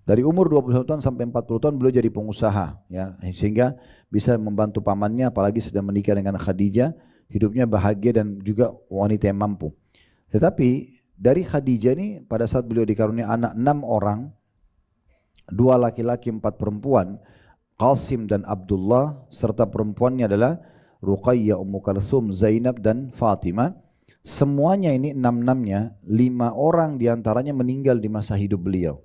Dari umur 21 tahun sampai 40 tahun beliau jadi pengusaha ya, sehingga bisa membantu pamannya, apalagi sudah menikah dengan Khadijah, hidupnya bahagia dan juga wanita yang mampu. Tetapi dari Khadijah ini pada saat beliau dikaruniai anak 6 orang, 2 laki-laki 4 perempuan, Qasim dan Abdullah, serta perempuannya adalah Ruqayyah, Ummu Kalthum, Zainab dan Fatimah. Semuanya ini 6-6-nya, 5 orang diantaranya meninggal di masa hidup beliau.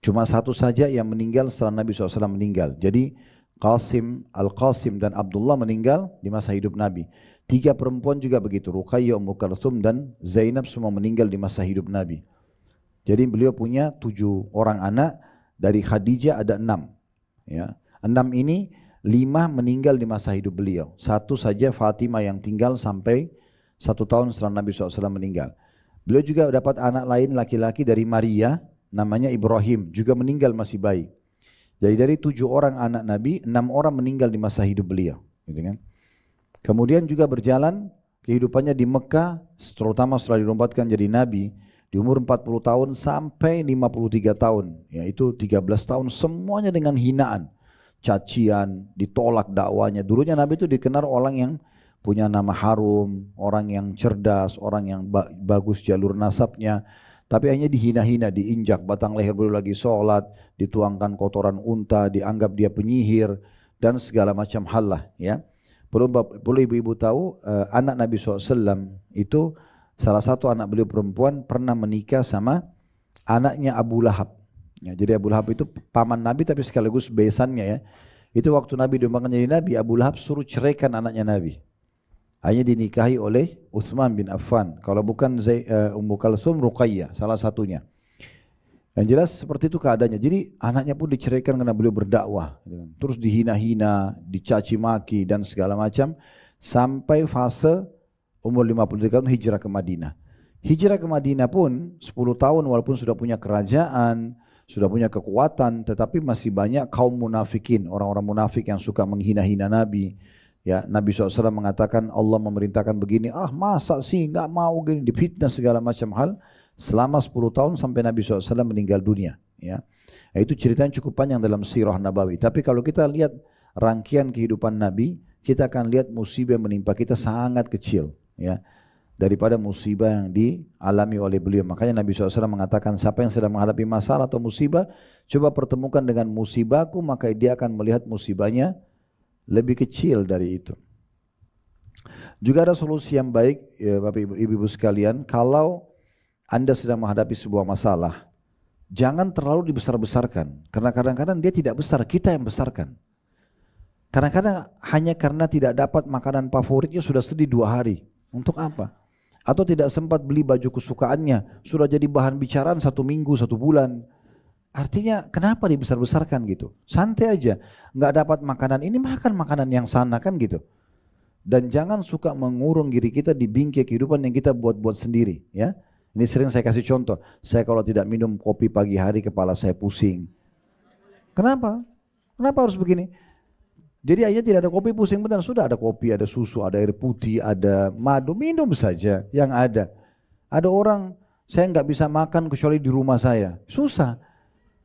Cuma 1 saja yang meninggal setelah Nabi SAW meninggal. Jadi Al-Qasim dan Abdullah meninggal di masa hidup Nabi. 3 perempuan juga begitu, Ruqayyah, Ummu Kalthum dan Zainab semua meninggal di masa hidup Nabi. Jadi beliau punya 7 orang anak, dari Khadijah ada 6. Ya. 6 ini 5 meninggal di masa hidup beliau. 1 saja Fatimah yang tinggal sampai 1 tahun setelah Nabi SAW meninggal. Beliau juga dapat anak lain laki-laki dari Maria, namanya Ibrahim, juga meninggal masih bayi. Jadi dari 7 orang anak Nabi, 6 orang meninggal di masa hidup beliau. Gitu kan? Kemudian juga berjalan kehidupannya di Mekah, terutama setelah dilompatkan jadi Nabi, di umur 40 tahun sampai 53 tahun, yaitu 13 tahun semuanya dengan hinaan, cacian, ditolak dakwanya. Dulunya Nabi itu dikenal orang yang punya nama harum, orang yang cerdas, orang yang bagus jalur nasabnya. Tapi hanya dihina-hina, diinjak, batang leher beliau lagi sholat, dituangkan kotoran unta, dianggap dia penyihir, dan segala macam hal lah. Ya. Perlu ibu-ibu tahu, anak Nabi SAW itu, salah satu anak beliau perempuan pernah menikah sama anaknya Abu Lahab. Ya, jadi Abu Lahab itu paman Nabi tapi sekaligus besannya ya. Itu waktu Nabi diumumkan jadi Nabi, Abu Lahab suruh ceraikan anaknya Nabi. Hanya dinikahi oleh Utsman bin Affan. Kalau bukan Ummu Kalthum, Ruqayyah, salah satunya. Yang jelas seperti itu keadaannya. Jadi anaknya pun diceraikan karena beliau berdakwah. Terus dihina-hina, dicaci maki dan segala macam. Sampai fase umur 53 tahun hijrah ke Madinah. Hijrah ke Madinah pun 10 tahun walaupun sudah punya kerajaan, sudah punya kekuatan, tetapi masih banyak kaum munafikin, orang-orang munafik yang suka menghina-hina Nabi. Ya, Nabi SAW mengatakan Allah memerintahkan begini, masa sih nggak mau gini, difitnah segala macam hal selama 10 tahun sampai Nabi SAW meninggal dunia. Ya, itu ceritanya cukup panjang dalam Sirah Nabawi. Tapi kalau kita lihat rangkaian kehidupan Nabi, kita akan lihat musibah yang menimpa kita sangat kecil, ya, daripada musibah yang dialami oleh beliau. Makanya Nabi SAW mengatakan siapa yang sedang menghadapi masalah atau musibah, coba pertemukan dengan musibahku, maka dia akan melihat musibahnya lebih kecil dari itu. Juga ada solusi yang baik ya Bapak Ibu sekalian, kalau Anda sedang menghadapi sebuah masalah, jangan terlalu dibesar-besarkan, karena kadang-kadang dia tidak besar, kita yang besarkan. Kadang-kadang hanya karena tidak dapat makanan favoritnya sudah sedih 2 hari. Untuk apa? Atau tidak sempat beli baju kesukaannya, sudah jadi bahan bicaraan 1 minggu, 1 bulan. Artinya kenapa dibesar-besarkan gitu? Santai aja, nggak dapat makanan ini, makan makanan yang sana kan gitu. Dan jangan suka mengurung diri kita di bingkai kehidupan yang kita buat-buat sendiri. Ya, ini sering saya kasih contoh. Saya kalau tidak minum kopi pagi hari kepala saya pusing. Kenapa? Kenapa harus begini? Jadi aja tidak ada kopi pusing, benar. Sudah ada kopi, ada susu, ada air putih, ada madu, minum saja yang ada. Ada orang saya nggak bisa makan kecuali di rumah saya, susah.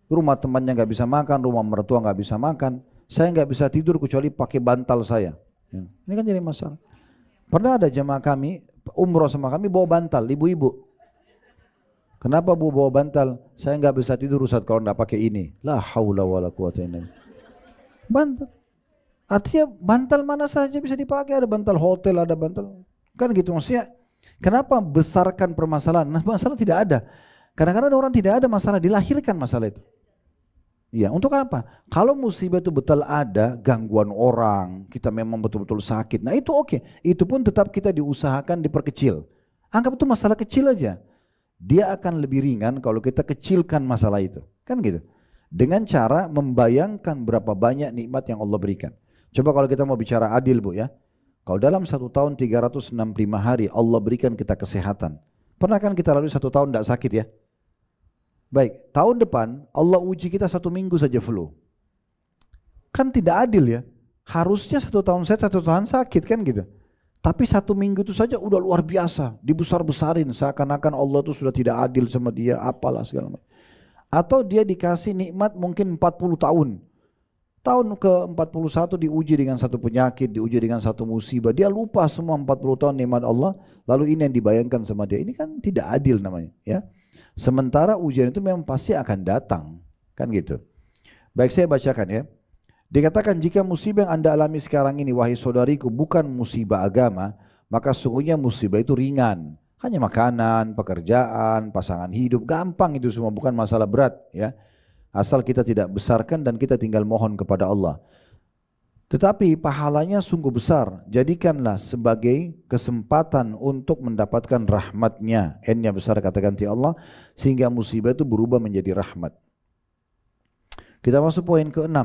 Rumah temannya nggak bisa makan, rumah mertua nggak bisa makan. Saya nggak bisa tidur kecuali pakai bantal saya. Ya. Ini kan jadi masalah. Pernah ada jamaah kami umroh sama kami bawa bantal, ibu-ibu. Kenapa bu bawa bantal? Saya nggak bisa tidur Ustaz kalau nggak pakai ini. La haula wala quwata illa billah. Bantal. Artinya bantal mana saja bisa dipakai, ada bantal hotel, ada bantal. Kan gitu maksudnya. Kenapa besarkan permasalahan? Nah, masalah tidak ada. Kadang-kadang ada orang tidak ada masalah, dilahirkan masalah itu. Ya, untuk apa? Kalau musibah itu betul ada, gangguan orang, kita memang betul-betul sakit. Nah itu oke. Itu pun tetap kita diusahakan diperkecil. Anggap itu masalah kecil aja. Dia akan lebih ringan kalau kita kecilkan masalah itu. Kan gitu. Dengan cara membayangkan berapa banyak nikmat yang Allah berikan. Coba kalau kita mau bicara adil bu ya. Kalau dalam 1 tahun 365 hari Allah berikan kita kesehatan. Pernah kan kita lalui 1 tahun tidak sakit ya? Baik, tahun depan Allah uji kita 1 minggu saja flu. Kan tidak adil ya. Harusnya 1 tahun sehat, 1 tahun sakit kan gitu. Tapi 1 minggu itu saja udah luar biasa. Dibesar-besarin seakan-akan Allah itu sudah tidak adil sama dia, apalah segala macam. Atau dia dikasih nikmat mungkin 40 tahun. Tahun ke-41 diuji dengan satu penyakit, diuji dengan satu musibah. Dia lupa semua 40 tahun nikmat Allah. Lalu ini yang dibayangkan sama dia. Ini kan tidak adil namanya ya. Sementara ujian itu memang pasti akan datang. Kan gitu. Baik, saya bacakan ya. Dikatakan jika musibah yang Anda alami sekarang ini wahai saudariku bukan musibah agama, maka sungguhnya musibah itu ringan. Hanya makanan, pekerjaan, pasangan hidup, gampang itu semua, bukan masalah berat ya. Asal kita tidak besarkan dan kita tinggal mohon kepada Allah. Tetapi pahalanya sungguh besar. Jadikanlah sebagai kesempatan untuk mendapatkan rahmatnya. N-nya besar kata ganti Allah. Sehingga musibah itu berubah menjadi rahmat. Kita masuk poin ke-6.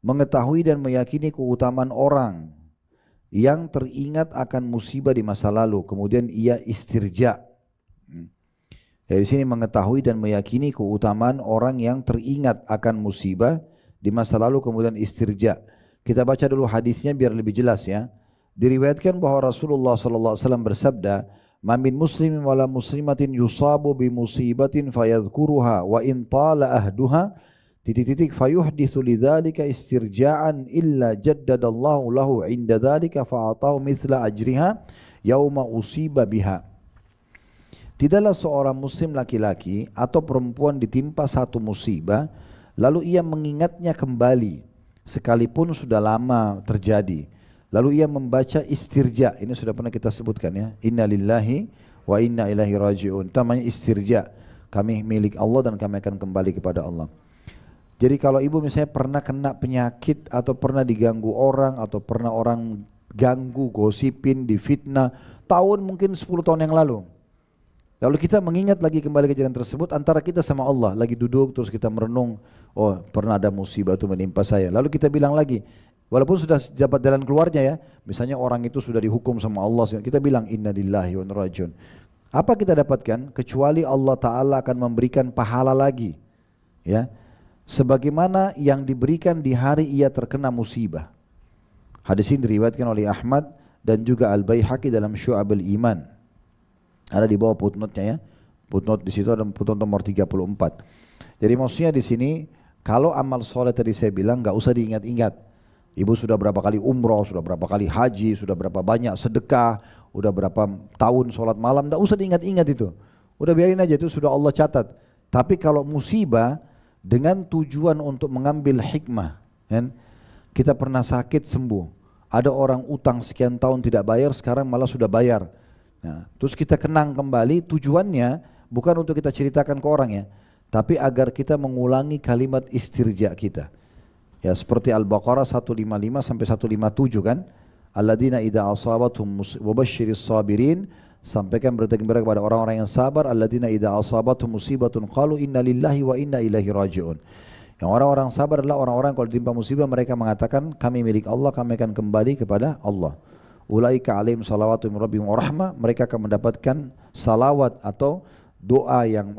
Mengetahui dan meyakini keutamaan orang yang teringat akan musibah di masa lalu. Kemudian ia istirja. Dari sini mengetahui dan meyakini keutamaan orang yang teringat akan musibah di masa lalu kemudian istirja. Kita baca dulu hadisnya biar lebih jelas ya. Diriwayatkan bahwa Rasulullah SAW bersabda, "Ma min muslimin wala muslimatin yusabu bi musibatin fayadhkuruha wa in tala ahduha fayuhdithu lidzalika istirja'an illa jaddadallahu lahu 'inda dzalika fa'atahu mithla ajriha yauma usiba biha." Tidaklah seorang muslim laki-laki atau perempuan ditimpa satu musibah lalu ia mengingatnya kembali sekalipun sudah lama terjadi. Lalu ia membaca istirja. Ini sudah pernah kita sebutkan ya. Inna lillahi wa inna ilaihi raji'un. Namanya istirja. Kami milik Allah dan kami akan kembali kepada Allah. Jadi kalau ibu misalnya pernah kena penyakit atau pernah diganggu orang atau pernah orang ganggu, gosipin, difitnah tahun mungkin 10 tahun yang lalu. Lalu kita mengingat lagi kembali kejadian tersebut antara kita sama Allah. Lagi duduk terus kita merenung, oh pernah ada musibah itu menimpa saya. Lalu kita bilang lagi, walaupun sudah dapat jalan keluarnya ya. Misalnya orang itu sudah dihukum sama Allah. Kita bilang inna lillahi wa inna ilaihi raji'un. Apa kita dapatkan? Kecuali Allah Ta'ala akan memberikan pahala lagi. Ya, sebagaimana yang diberikan di hari ia terkena musibah. Hadis ini diriwayatkan oleh Ahmad dan juga Al-Baihaqi dalam Syu'abul Iman. Ada di bawah footnote-nya ya. Footnote di situ ada footnote nomor 34. Jadi maksudnya di sini kalau amal soleh tadi saya bilang nggak usah diingat-ingat. Ibu sudah berapa kali umroh, sudah berapa kali haji, sudah berapa banyak sedekah, udah berapa tahun sholat malam, nggak usah diingat-ingat itu. Udah biarin aja, itu sudah Allah catat. Tapi kalau musibah dengan tujuan untuk mengambil hikmah, kan? Kita pernah sakit sembuh, ada orang utang sekian tahun tidak bayar, sekarang malah sudah bayar. Nah, terus kita kenang kembali, tujuannya bukan untuk kita ceritakan ke orang ya, tapi agar kita mengulangi kalimat istirja kita. Ya seperti Al-Baqarah 155 sampai 157 kan, alladzina idza asabathum wabashshiris sabirin, sampaikan berita gembira kepada orang-orang yang sabar, alladzina idza asabathum musibatun qalu inna lillahi wa inna ilaihi raji'un. Yang orang-orang sabar adalah orang-orang kalau ditimpa musibah mereka mengatakan kami milik Allah, kami akan kembali kepada Allah. Ulaika alaihim salawatu min rabbihim wa rahmah, mereka akan mendapatkan salawat atau doa yang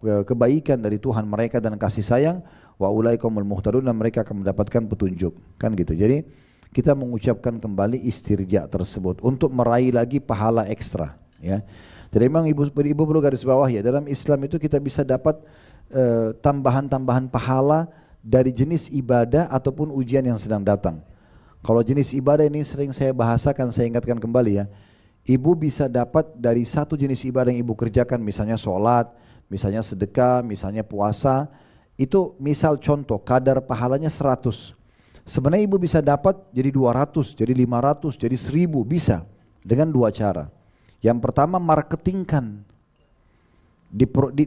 kebaikan dari Tuhan mereka dan kasih sayang. Wa ulaikumul muhtadun, dan mereka akan mendapatkan petunjuk. Kan gitu. Jadi kita mengucapkan kembali istirja tersebut untuk meraih lagi pahala ekstra ya. Jadi memang ibu perlu garis bawah ya, dalam Islam itu kita bisa dapat tambahan-tambahan pahala dari jenis ibadah ataupun ujian yang sedang datang. Kalau jenis ibadah ini sering saya bahasakan, saya ingatkan kembali ya. Ibu bisa dapat dari satu jenis ibadah yang ibu kerjakan, misalnya sholat, misalnya sedekah, misalnya puasa. Itu misal contoh, kadar pahalanya 100. Sebenarnya ibu bisa dapat jadi 200, jadi 500, jadi 1000, bisa. Dengan dua cara. Yang pertama marketingkan.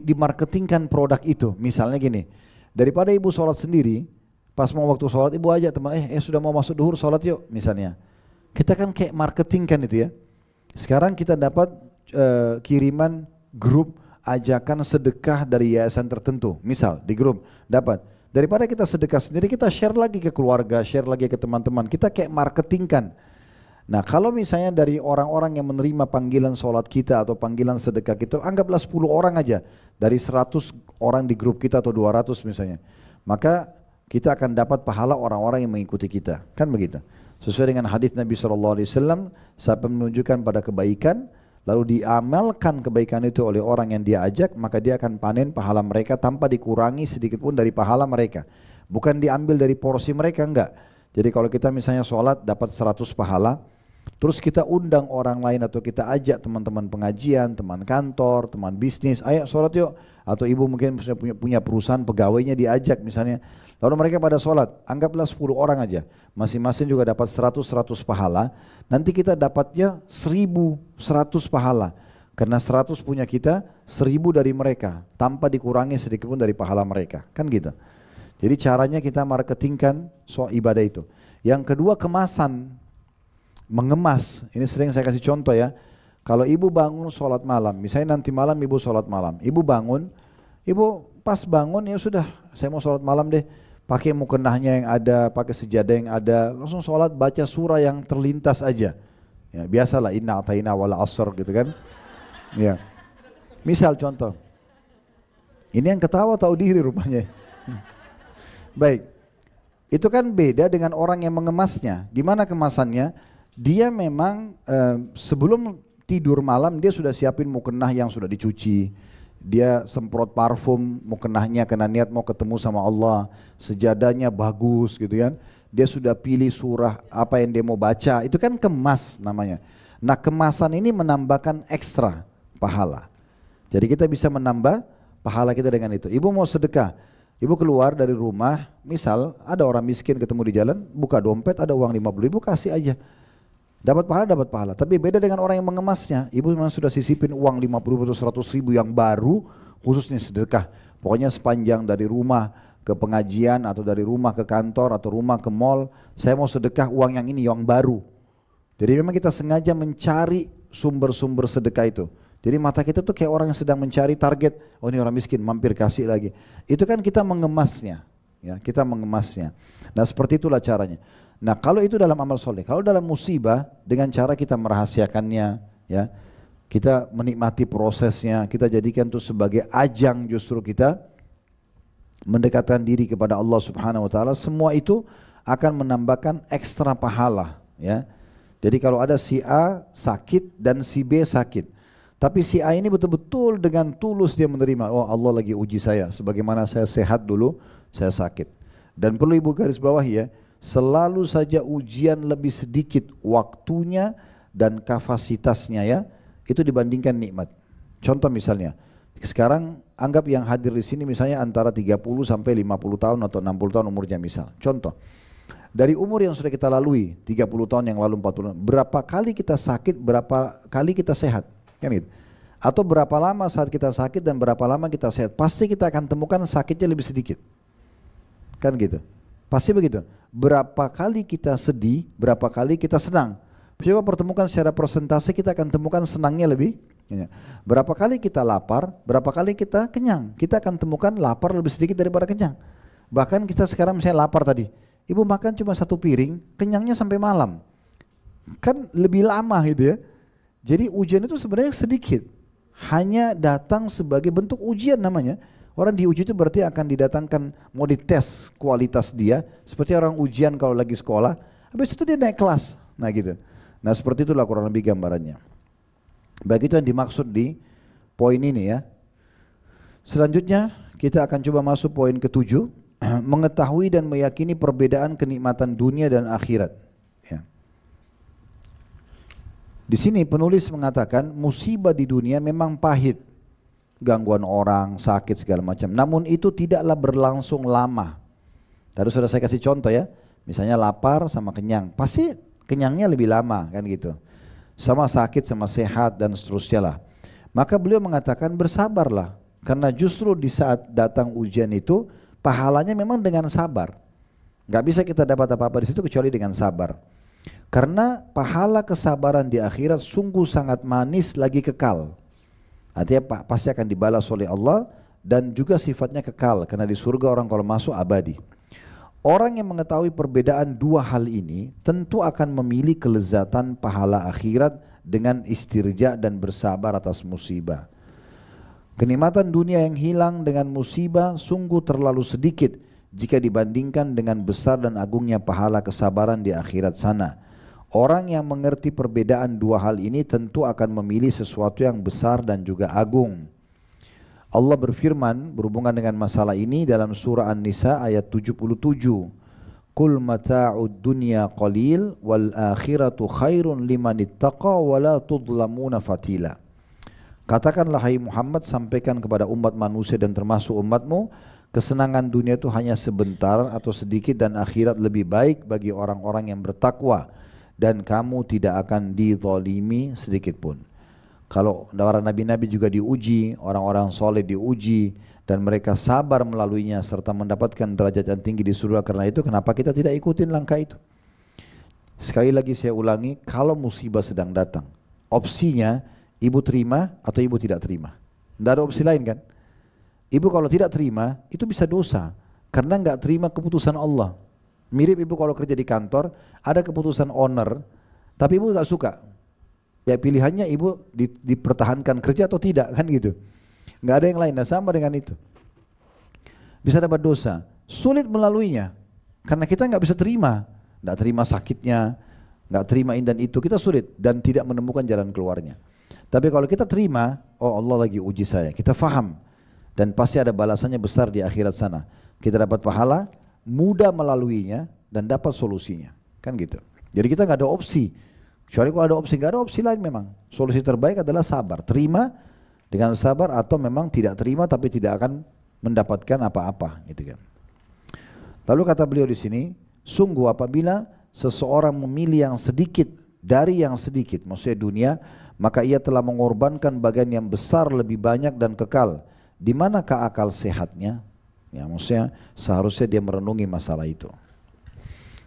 Dimarketingkan produk itu. Misalnya gini, daripada ibu sholat sendiri, pas mau waktu sholat ibu ajak teman, sudah mau masuk duhur sholat yuk misalnya. Kita kan kayak marketing kan itu ya. Sekarang kita dapat kiriman grup ajakan sedekah dari yayasan tertentu. Misal di grup dapat. Daripada kita sedekah sendiri kita share lagi ke keluarga, share lagi ke teman-teman. Kita kayak marketing kan. Nah kalau misalnya dari orang-orang yang menerima panggilan sholat kita atau panggilan sedekah kita, anggaplah 10 orang aja dari 100 orang di grup kita atau 200 misalnya, maka kita akan dapat pahala orang-orang yang mengikuti kita, kan begitu. Sesuai dengan hadis Nabi SAW, siapa menunjukkan pada kebaikan, lalu diamalkan kebaikan itu oleh orang yang dia ajak, maka dia akan panen pahala mereka tanpa dikurangi sedikit pun dari pahala mereka. Bukan diambil dari porsi mereka, enggak. Jadi kalau kita misalnya sholat dapat 100 pahala, terus kita undang orang lain atau kita ajak teman-teman pengajian, teman kantor, teman bisnis, ayo sholat yuk. Atau ibu mungkin punya perusahaan, pegawainya diajak misalnya. Lalu mereka pada sholat, anggaplah 10 orang aja. Masing-masing juga dapat 100 pahala. Nanti kita dapatnya 1.100 pahala. Karena 100 punya kita, 1.000 dari mereka. Tanpa dikurangi sedikit pun dari pahala mereka. Kan gitu. Jadi caranya kita marketingkan soal ibadah itu. Yang kedua kemasan. Mengemas, ini sering saya kasih contoh ya. Kalau ibu bangun sholat malam, misalnya nanti malam ibu sholat malam, ibu bangun, ibu pas bangun ya sudah, saya mau sholat malam deh, pakai mukenahnya yang ada, pakai sejadah yang ada, langsung sholat baca surah yang terlintas aja. Ya, biasalah inna ataina wal asr gitu kan. Ya. Misal contoh, ini yang ketawa tahu diri rupanya. Baik, itu kan beda dengan orang yang mengemasnya. Gimana kemasannya? Dia memang sebelum tidur malam dia sudah siapin mukenah yang sudah dicuci. Dia semprot parfum mukenahnya karena niat mau ketemu sama Allah. Sejadahnya bagus gitu kan. Dia sudah pilih surah apa yang dia mau baca. Itu kan kemas namanya. Nah kemasan ini menambahkan ekstra pahala. Jadi kita bisa menambah pahala kita dengan itu. Ibu mau sedekah. Ibu keluar dari rumah, misal ada orang miskin ketemu di jalan, buka dompet ada uang 50.000, kasih aja. Dapat pahala. Tapi beda dengan orang yang mengemasnya. Ibu memang sudah sisipin uang 50 atau 100.000 yang baru, khususnya sedekah. Pokoknya sepanjang dari rumah ke pengajian atau dari rumah ke kantor atau rumah ke mall, saya mau sedekah uang yang ini, yang baru. Jadi memang kita sengaja mencari sumber-sumber sedekah itu. Jadi mata kita tuh kayak orang yang sedang mencari target, oh ini orang miskin, mampir kasih lagi. Itu kan kita mengemasnya, ya kita mengemasnya. Nah seperti itulah caranya. Nah kalau itu dalam amal soleh, kalau dalam musibah dengan cara kita merahasiakannya, ya kita menikmati prosesnya, kita jadikan itu sebagai ajang justru kita mendekatkan diri kepada Allah Subhanahu Wa Taala. Semua itu akan menambahkan ekstra pahala, ya. Jadi kalau ada si A sakit dan si B sakit, tapi si A ini betul-betul dengan tulus dia menerima, oh Allah lagi uji saya, sebagaimana saya sehat dulu, saya sakit. Dan perlu ibu garis bawahi ya. Selalu saja ujian lebih sedikit waktunya dan kapasitasnya ya, itu dibandingkan nikmat. Contoh misalnya, sekarang anggap yang hadir di sini misalnya antara 30 sampai 50 tahun atau 60 tahun umurnya misal. Contoh, dari umur yang sudah kita lalui, 30 tahun yang lalu, 40 tahun, berapa kali kita sakit, berapa kali kita sehat? Kan gitu. Atau berapa lama saat kita sakit dan berapa lama kita sehat? Pasti kita akan temukan sakitnya lebih sedikit. Kan gitu. Pasti begitu. Berapa kali kita sedih, berapa kali kita senang. Coba pertemukan secara persentase, kita akan temukan senangnya lebih. Berapa kali kita lapar, berapa kali kita kenyang. Kita akan temukan lapar lebih sedikit daripada kenyang. Bahkan kita sekarang misalnya lapar tadi, ibu makan cuma 1 piring, kenyangnya sampai malam. Kan lebih lama gitu ya. Jadi ujian itu sebenarnya sedikit. Hanya datang sebagai bentuk ujian namanya. Orang diuji itu berarti akan didatangkan, mau dites kualitas dia, seperti orang ujian kalau lagi sekolah, habis itu dia naik kelas, nah gitu. Nah seperti itulah kurang lebih gambarannya. Baik, itu yang dimaksud di poin ini ya. Selanjutnya kita akan coba masuk poin ke-7, mengetahui dan meyakini perbedaan kenikmatan dunia dan akhirat. Ya. Di sini penulis mengatakan musibah di dunia memang pahit. Gangguan orang, sakit segala macam. Namun itu tidaklah berlangsung lama. Tadi sudah saya kasih contoh ya. Misalnya lapar sama kenyang. Pasti kenyangnya lebih lama kan gitu. Sama sakit sama sehat dan seterusnya lah. Maka beliau mengatakan bersabarlah. Karena justru di saat datang ujian itu pahalanya memang dengan sabar. Gak bisa kita dapat apa-apa di situ kecuali dengan sabar. Karena pahala kesabaran di akhirat sungguh sangat manis lagi kekal. Artinya pasti akan dibalas oleh Allah dan juga sifatnya kekal karena di surga orang kalau masuk abadi. Orang yang mengetahui perbedaan dua hal ini tentu akan memilih kelezatan pahala akhirat dengan istirja dan bersabar atas musibah. Kenikmatan dunia yang hilang dengan musibah sungguh terlalu sedikit jika dibandingkan dengan besar dan agungnya pahala kesabaran di akhirat sana. Orang yang mengerti perbedaan dua hal ini tentu akan memilih sesuatu yang besar dan juga agung. Allah berfirman berhubungan dengan masalah ini dalam surah An-Nisa ayat 77. Qul mata'ud dunya qalil wal akhiratu khairun liman ittaqa wa la tudlamuna fatila. Katakanlah hai Muhammad, sampaikan kepada umat manusia dan termasuk umatmu, kesenangan dunia itu hanya sebentar atau sedikit dan akhirat lebih baik bagi orang-orang yang bertakwa dan kamu tidak akan dizalimi sedikit pun. Kalau para nabi-nabi juga diuji, orang-orang soleh diuji dan mereka sabar melaluinya serta mendapatkan derajat yang tinggi di surga karena itu, kenapa kita tidak ikutin langkah itu? Sekali lagi saya ulangi, kalau musibah sedang datang, opsinya ibu terima atau ibu tidak terima. Tidak ada opsi lain kan? Ibu kalau tidak terima itu bisa dosa karena nggak terima keputusan Allah. Mirip ibu kalau kerja di kantor, ada keputusan owner, tapi ibu nggak suka. Ya pilihannya ibu dipertahankan kerja atau tidak kan gitu. Nggak ada yang lain. Nah sama dengan itu. Bisa dapat dosa. Sulit melaluinya karena kita nggak bisa terima. Nggak terima sakitnya, nggak terima ini dan itu, kita sulit dan tidak menemukan jalan keluarnya. Tapi kalau kita terima, oh Allah lagi uji saya, kita faham dan pasti ada balasannya besar di akhirat sana. Kita dapat pahala, mudah melaluinya dan dapat solusinya, kan gitu. Jadi kita nggak ada opsi. Kecuali kalau ada opsi, nggak ada opsi lain memang. Solusi terbaik adalah sabar, terima dengan sabar atau memang tidak terima tapi tidak akan mendapatkan apa-apa, gitu kan. Lalu kata beliau di sini, sungguh apabila seseorang memilih yang sedikit dari yang sedikit, maksudnya dunia, maka ia telah mengorbankan bagian yang besar lebih banyak dan kekal. Di manakah akal sehatnya? Ya, maksudnya seharusnya dia merenungi masalah itu.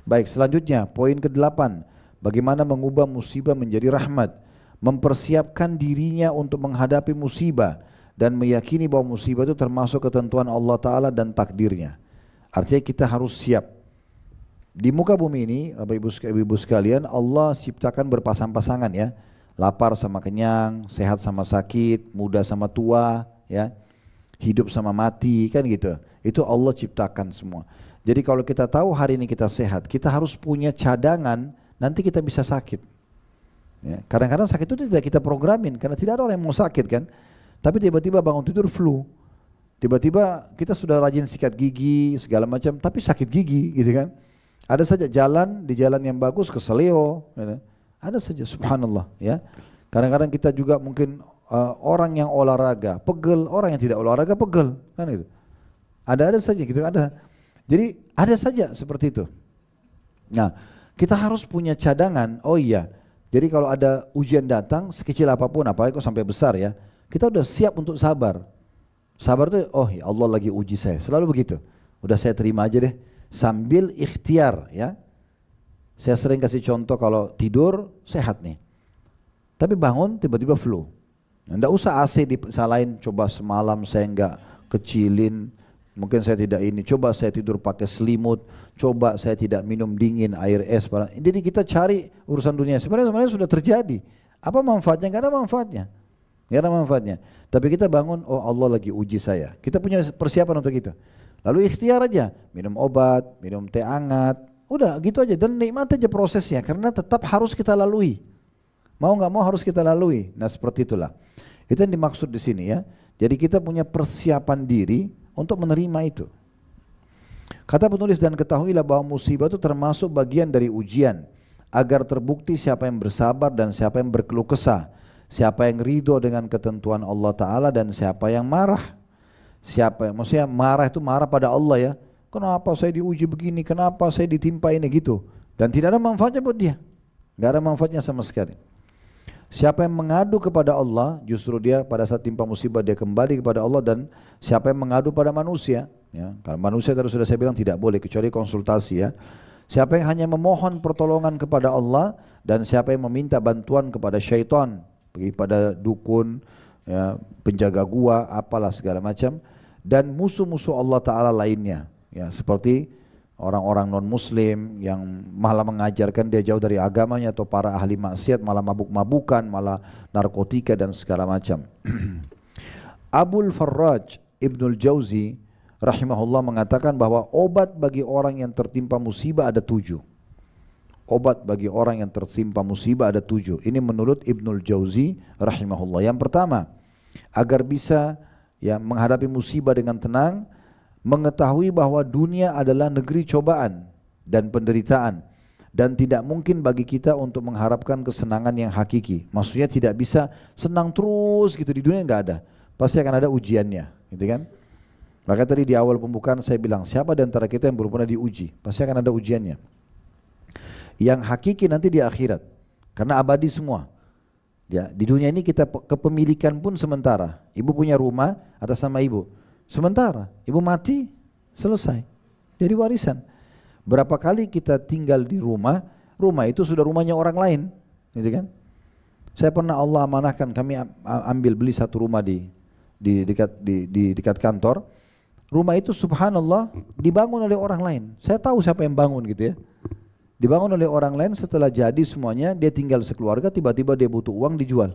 Baik, selanjutnya poin ke-8, bagaimana mengubah musibah menjadi rahmat, mempersiapkan dirinya untuk menghadapi musibah dan meyakini bahwa musibah itu termasuk ketentuan Allah Ta'ala dan takdirnya. Artinya kita harus siap. Di muka bumi ini, Bapak Ibu sekalian, Allah ciptakan berpasang-pasangan ya. Lapar sama kenyang, sehat sama sakit, muda sama tua, ya. Hidup sama mati, kan gitu. Itu Allah ciptakan semua. Jadi kalau kita tahu hari ini kita sehat, kita harus punya cadangan, nanti kita bisa sakit. Ya, kadang-kadang sakit itu tidak kita programin, karena tidak ada orang yang mau sakit kan. Tapi tiba-tiba bangun tidur flu. Tiba-tiba kita sudah rajin sikat gigi, segala macam, tapi sakit gigi gitu kan. Ada saja jalan, di jalan yang bagus keseleo. Ya. Ada saja, subhanallah ya. Kadang-kadang kita juga mungkin orang yang olahraga pegel, orang yang tidak olahraga pegel, kan gitu. Ada saja gitu, ada. Jadi ada saja seperti itu. Nah, kita harus punya cadangan. Oh iya, jadi kalau ada ujian datang sekecil apapun, apalagi kok sampai besar ya, kita udah siap untuk sabar. Sabar tuh, oh ya Allah lagi uji saya, selalu begitu. Udah saya terima aja deh, sambil ikhtiar ya. Saya sering kasih contoh kalau tidur sehat nih, tapi bangun tiba-tiba flu. Nggak usah AC disalahin, coba semalam saya nggak kecilin, mungkin saya tidak ini, coba saya tidur pakai selimut, coba saya tidak minum dingin, air es. Jadi kita cari urusan dunia, sebenarnya sudah terjadi. Apa manfaatnya? Nggak ada manfaatnya. Nggak ada manfaatnya. Tapi kita bangun, oh Allah lagi uji saya. Kita punya persiapan untuk itu. Lalu ikhtiar aja, minum obat, minum teh hangat, udah gitu aja dan nikmati aja prosesnya karena tetap harus kita lalui. Mau nggak mau harus kita lalui. Nah seperti itulah. Itu yang dimaksud di sini ya. Jadi kita punya persiapan diri untuk menerima itu. Kata penulis, dan ketahuilah bahwa musibah itu termasuk bagian dari ujian agar terbukti siapa yang bersabar dan siapa yang berkeluh kesah, siapa yang ridho dengan ketentuan Allah Ta'ala dan siapa yang marah. Siapa yang maksudnya marah itu marah pada Allah ya. Kenapa saya diuji begini, kenapa saya ditimpa ini gitu. Dan tidak ada manfaatnya buat dia. Gak ada manfaatnya sama sekali. Siapa yang mengadu kepada Allah, justru dia pada saat timpa musibah dia kembali kepada Allah. Dan siapa yang mengadu pada manusia, ya, kalau manusia tadi sudah saya bilang tidak boleh kecuali konsultasi ya. Siapa yang hanya memohon pertolongan kepada Allah dan siapa yang meminta bantuan kepada syaitan, pergi pada dukun, ya, penjaga gua, apalah segala macam, dan musuh-musuh Allah Ta'ala lainnya, ya, seperti orang-orang non-muslim yang malah mengajarkan dia jauh dari agamanya, atau para ahli maksiat malah mabuk-mabukan, malah narkotika dan segala macam. Abul Farraj Ibnul Jauzi rahimahullah mengatakan bahwa obat bagi orang yang tertimpa musibah ada 7. Obat bagi orang yang tertimpa musibah ada 7. Ini menurut Ibnul Jauzi rahimahullah. Yang pertama, agar bisa ya menghadapi musibah dengan tenang, mengetahui bahwa dunia adalah negeri cobaan dan penderitaan, dan tidak mungkin bagi kita untuk mengharapkan kesenangan yang hakiki. Maksudnya tidak bisa senang terus gitu di dunia, nggak ada. Pasti akan ada ujiannya, gitu kan? Maka tadi di awal pembukaan saya bilang, siapa di antara kita yang belum pernah diuji? Pasti akan ada ujiannya. Yang hakiki nanti di akhirat, karena abadi semua. Ya, di dunia ini kita kepemilikan pun sementara. Ibu punya rumah atas nama ibu, sementara. Ibu mati, selesai, jadi warisan. Berapa kali kita tinggal di rumah, rumah itu sudah rumahnya orang lain, gitu kan? Saya pernah Allah amanahkan kami beli satu rumah di dekat kantor. Rumah itu subhanallah dibangun oleh orang lain. Saya tahu siapa yang bangun gitu ya. Dibangun oleh orang lain, setelah jadi semuanya dia tinggal sekeluarga, tiba-tiba dia butuh uang, dijual.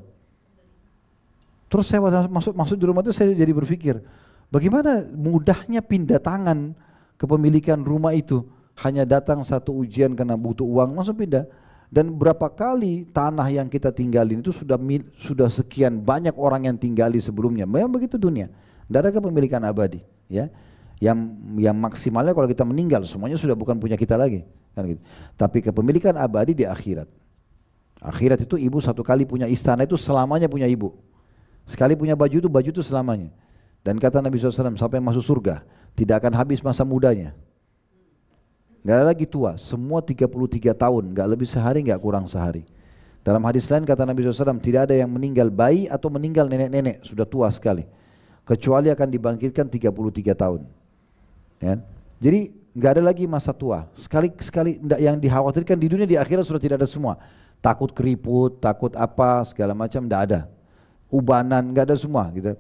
Terus saya masuk di rumah itu, saya jadi berpikir, bagaimana mudahnya pindah tangan kepemilikan rumah itu. Hanya datang satu ujian karena butuh uang, langsung pindah. Dan berapa kali tanah yang kita tinggalin itu sudah sekian banyak orang yang tinggali sebelumnya. Memang begitu dunia. Tidak ada kepemilikan abadi, ya. Yang maksimalnya kalau kita meninggal semuanya sudah bukan punya kita lagi, kan gitu. Tapi kepemilikan abadi di akhirat. Akhirat itu ibu satu kali punya istana itu selamanya punya ibu. Sekali punya baju itu selamanya. Dan kata Nabi SAW, sampai masuk surga tidak akan habis masa mudanya. Gak ada lagi tua, semua 33 tahun, gak lebih sehari, gak kurang sehari. Dalam hadis lain kata Nabi SAW, tidak ada yang meninggal bayi atau meninggal nenek-nenek, sudah tua sekali, kecuali akan dibangkitkan 33 tahun. Ya. Jadi gak ada lagi masa tua. Sekali yang dikhawatirkan di dunia, di akhirat sudah tidak ada semua. Takut keriput, takut apa segala macam, tidak ada. Ubanan, gak ada semua gitu.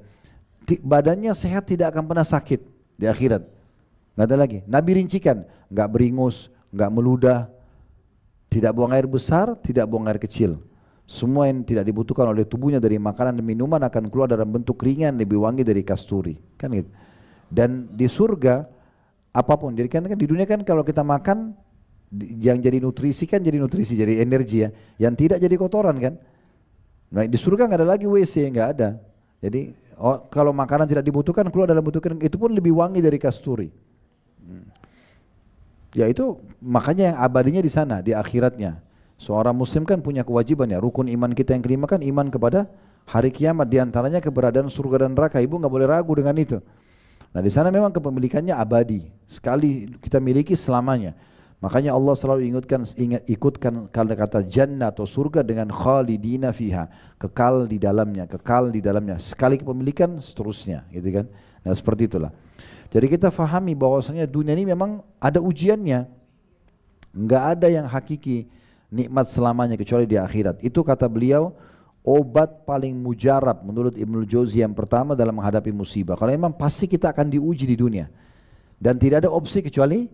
Badannya sehat, tidak akan pernah sakit di akhirat. Gak ada lagi. Nabi rincikan, gak beringus, gak meludah, tidak buang air besar, tidak buang air kecil. Semua yang tidak dibutuhkan oleh tubuhnya dari makanan dan minuman akan keluar dalam bentuk ringan, lebih wangi dari kasturi, kan gitu. Dan di surga apapun, jadi kan di dunia kan kalau kita makan yang jadi nutrisi kan jadi nutrisi, jadi energi ya, yang tidak jadi kotoran kan. Nah di surga nggak ada lagi WC, nggak ada. Jadi kalau makanan tidak dibutuhkan keluar dalam bentuk itu pun lebih wangi dari kasturi. Ya itu makanya yang abadinya di sana, di akhiratnya. Seorang muslim kan punya kewajiban ya, rukun iman kita yang kelima kan iman kepada hari kiamat, diantaranya keberadaan surga dan neraka. Ibu nggak boleh ragu dengan itu. Nah di sana memang kepemilikannya abadi, sekali kita miliki selamanya. Makanya Allah selalu ikutkan kata jannah atau surga dengan khalidina fiha, kekal di dalamnya, kekal di dalamnya. Sekali kepemilikan seterusnya, gitu kan? Nah seperti itulah. Jadi kita fahami bahwasanya dunia ini memang ada ujiannya, nggak ada yang hakiki nikmat selamanya kecuali di akhirat. Itu kata beliau obat paling mujarab menurut Ibnul Jauzi yang pertama dalam menghadapi musibah. Kalau memang pasti kita akan diuji di dunia dan tidak ada opsi kecuali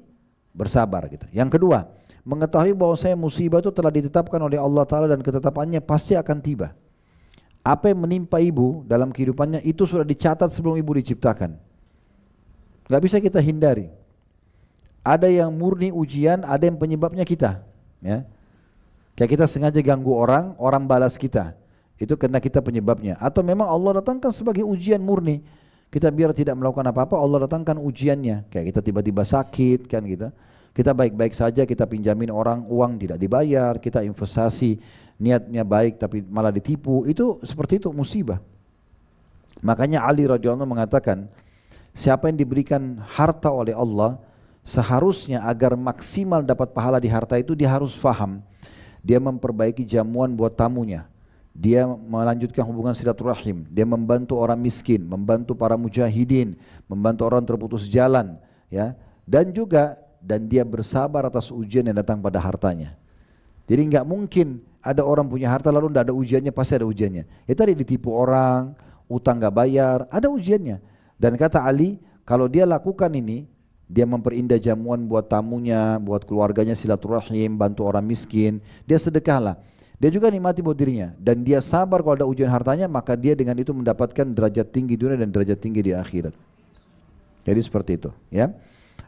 bersabar gitu. Yang kedua, mengetahui bahwasanya musibah itu telah ditetapkan oleh Allah Ta'ala dan ketetapannya pasti akan tiba. Apa yang menimpa ibu dalam kehidupannya itu sudah dicatat sebelum ibu diciptakan. Gak bisa kita hindari. Ada yang murni ujian, ada yang penyebabnya kita, ya. Kayak kita sengaja ganggu orang, orang balas kita. Itu karena kita penyebabnya. Atau memang Allah datangkan sebagai ujian murni. Kita biar tidak melakukan apa-apa, Allah datangkan ujiannya. Kayak kita tiba-tiba sakit kan gitu. Kita baik-baik saja, kita pinjamin orang uang tidak dibayar, kita investasi niatnya baik tapi malah ditipu. Itu seperti itu musibah. Makanya Ali radhiyallahu anhu mengatakan, siapa yang diberikan harta oleh Allah, seharusnya agar maksimal dapat pahala di harta itu dia harus faham. Dia memperbaiki jamuan buat tamunya. Dia melanjutkan hubungan silaturahim. Dia membantu orang miskin, membantu para mujahidin, membantu orang terputus jalan, ya. Dan dia bersabar atas ujian yang datang pada hartanya. Jadi nggak mungkin ada orang punya harta lalu tidak ada ujiannya, pasti ada ujiannya. Ya tadi ditipu orang, utang nggak bayar, ada ujiannya. Dan kata Ali, kalau dia lakukan ini, dia memperindah jamuan buat tamunya, buat keluarganya, silaturahim, bantu orang miskin, dia sedekahlah. Dia juga nikmati buat dirinya, dan dia sabar kalau ada ujian hartanya, maka dia dengan itu mendapatkan derajat tinggi dunia dan derajat tinggi di akhirat. Jadi seperti itu, ya.